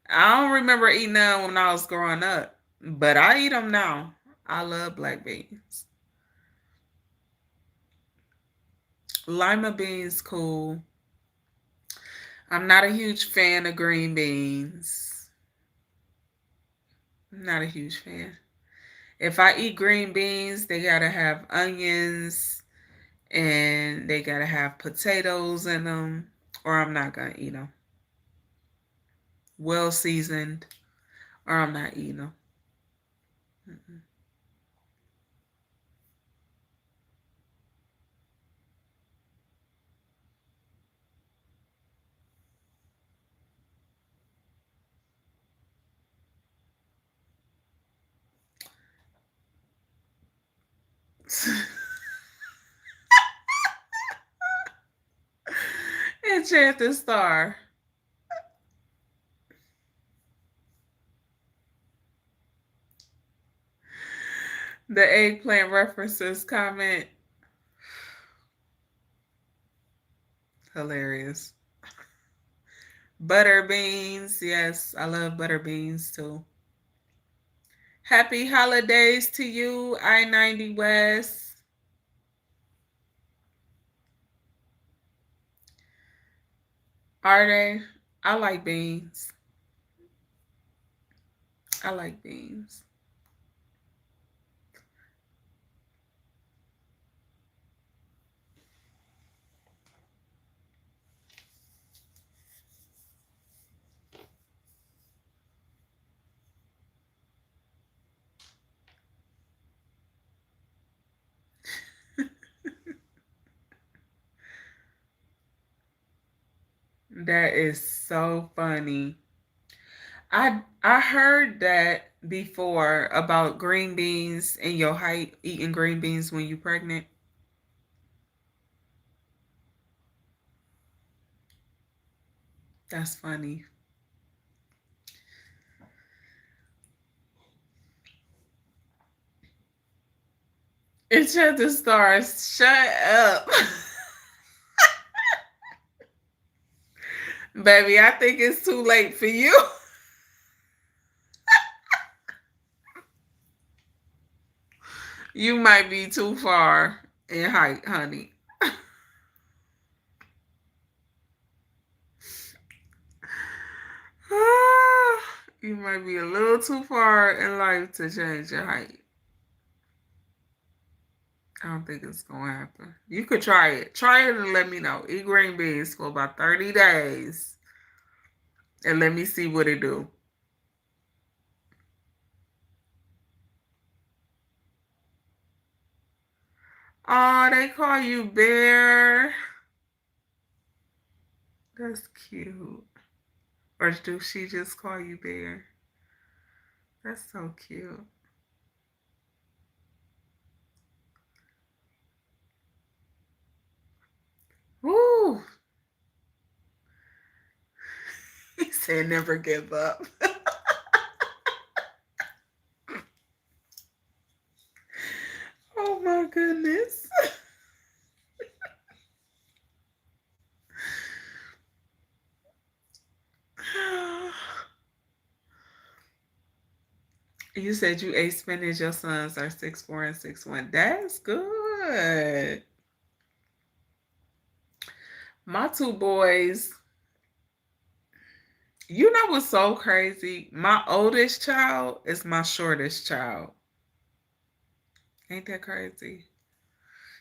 I don't remember eating them when I was growing up, but I eat them now. I love black beans. Lima beans, cool. I'm not a huge fan of green beans. I'm not a huge fan. If I eat green beans, they gotta have onions and they gotta have potatoes in them, or I'm not gonna eat them. Well seasoned, or I'm not eating them. Mm-mm. Enchanted Star. The eggplant references comment. Hilarious. Butter beans. Yes, I love butter beans too. Happy holidays to you, I-90 West. Are they? I like beans. I like beans. That is so funny. I heard that before about green beans and your height, eating green beans when you're pregnant. That's funny. It's just the stars. Shut up. Baby, I think it's too late for you. You might be too far in height, honey. You might be a little too far in life to change your height. I don't think it's gonna happen. You could try it. Try it and let me know. Eat green beans for about 30 days and let me see what it do. Oh, they call you Bear. That's cute. Or do she just call you Bear? That's so cute. Woo! He said never give up. Oh my goodness. You said you ate spinach. Your sons are 6'4" and 6'1". That's good. My two boys, you know what's so crazy? My oldest child is my shortest child. Ain't that crazy?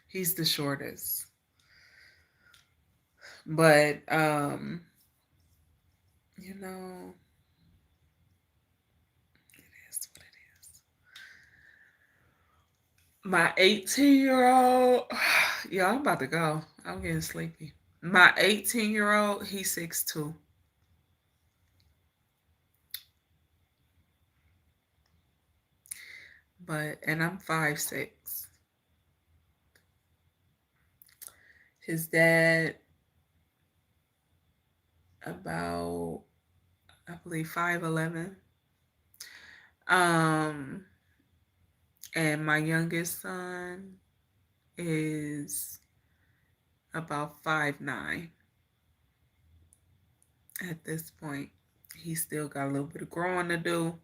He's the shortest. But you know, it is what it is. My 18-year-old, yeah, I'm about to go. I'm getting sleepy. My 18-year-old, he's 6'2". And I'm 5'6". His dad about I believe 5'11". Um, and my youngest son is about 5'9". At this point, he still got a little bit of growing to do.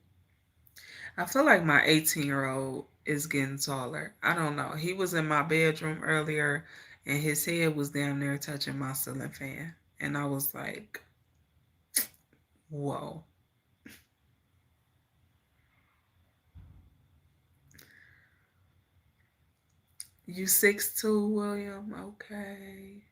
I feel like my 18-year-old is getting taller. I don't know. He was in my bedroom earlier and his head was down there touching my ceiling fan. And I was like, whoa. You 6'2", William? Okay.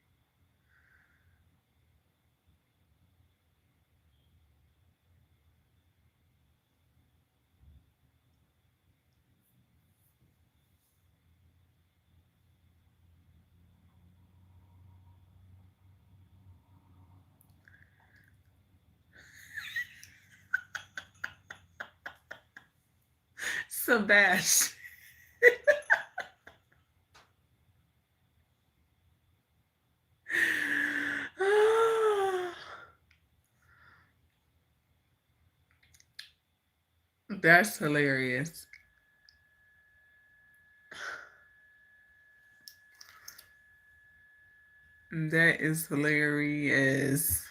Sebastian. That's hilarious. That is hilarious.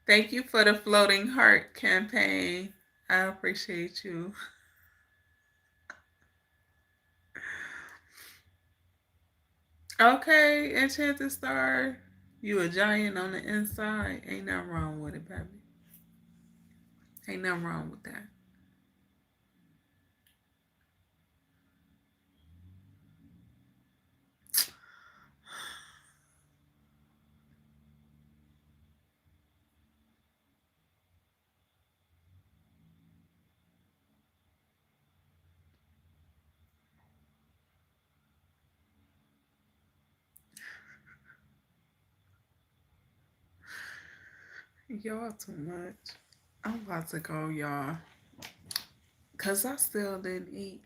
Thank you for the floating heart campaign. I appreciate you. Okay, Enchanted Star. You a giant on the inside. Ain't nothing wrong with it, baby. Ain't nothing wrong with that. Y'all too much. I'm about to go, y'all. Because I still didn't eat.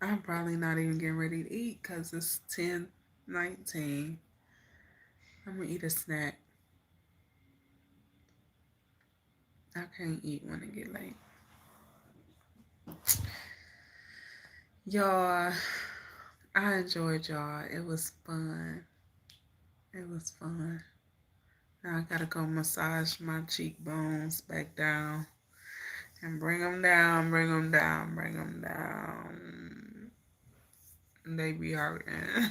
I'm probably not even getting ready to eat because it's 10:19. I'm going to eat a snack. I can't eat when it get late. Y'all, I enjoyed y'all. It was fun. It was fun. Now I gotta go massage my cheekbones back down. And bring them down, bring them down, bring them down. They be hurting.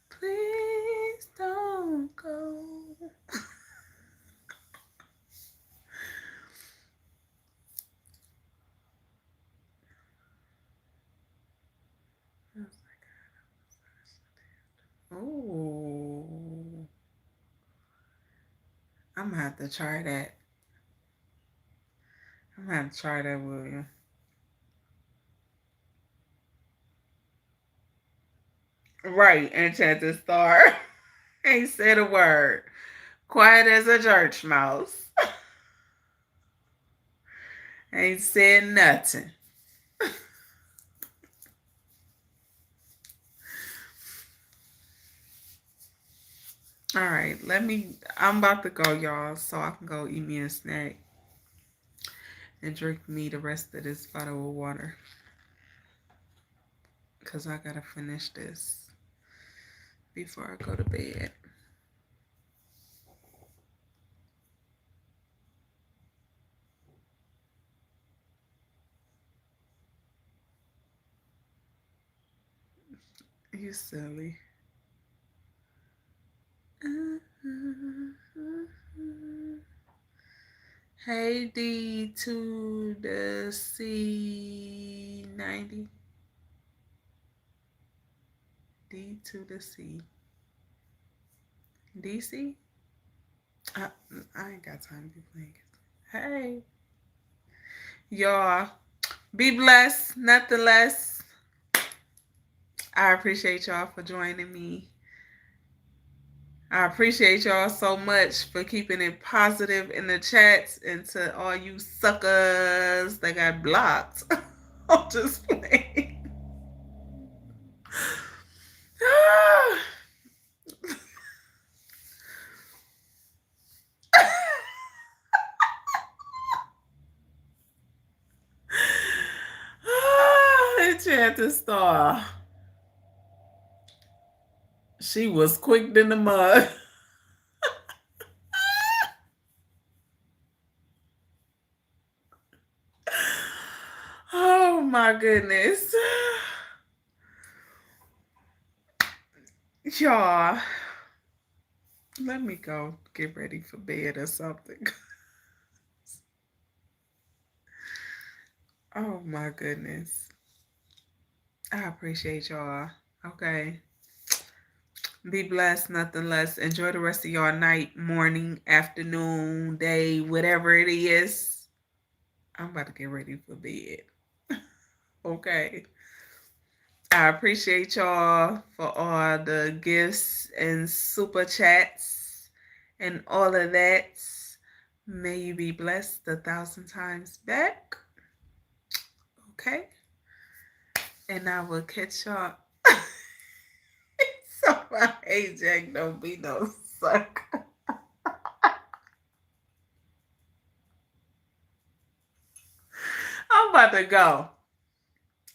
Please don't go. Oh, I'm gonna have to try that. I'm gonna have to try that, William. Right, Enchanted Star. Ain't said a word. Quiet as a church mouse. Ain't said nothing. All right, I'm about to go, y'all, so I can go eat me a snack and drink me the rest of this bottle of water. Because I gotta finish this before I go to bed. You silly. Hey, D to the C90. D to the C. DC? I, I ain't got time to be playing. Hey. Y'all, be blessed, nothing less. I appreciate y'all for joining me. I appreciate y'all so much for keeping it positive in the chats, and to all you suckers that got blocked. I'm just playing. Enchanted Star. She was quick than the mud. Oh my goodness. Y'all, let me go get ready for bed or something. Oh my goodness. I appreciate y'all. Okay. Be blessed, nothing less. Enjoy the rest of your night, morning, afternoon, day, whatever it is. I'm about to get ready for bed. Okay. I appreciate y'all for all the gifts and super chats and all of that. May you be blessed 1,000 times back. Okay. And I will catch y'all. So my hey Jack, don't be no sucker. I'm about to go.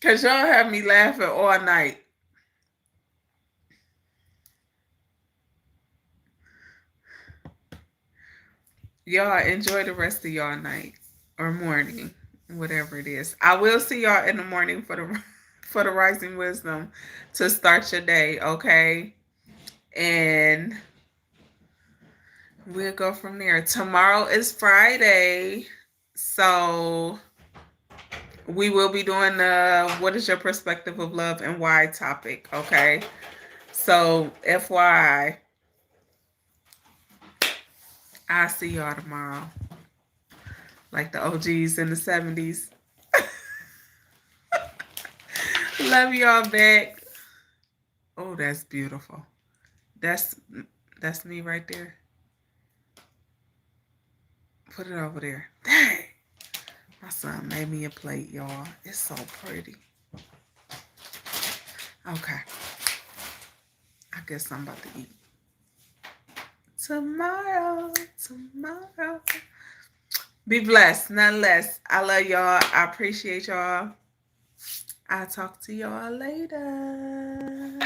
Cause y'all have me laughing all night. Y'all enjoy the rest of y'all night or morning, whatever it is. I will see y'all in the morning for the rising wisdom to start your day, okay? And we'll go from there. Tomorrow is Friday, so we will be doing the what is your perspective of love and why topic, okay? So FYI, I'll see y'all tomorrow. Like the OGs in the 70s. Love y'all back. Oh, that's beautiful. That's me right there. Put it over there. Dang. My son made me a plate, y'all. It's so pretty. Okay. I guess I'm about to eat. Tomorrow. Be blessed, none less. I love y'all. I appreciate y'all. I'll talk to y'all later.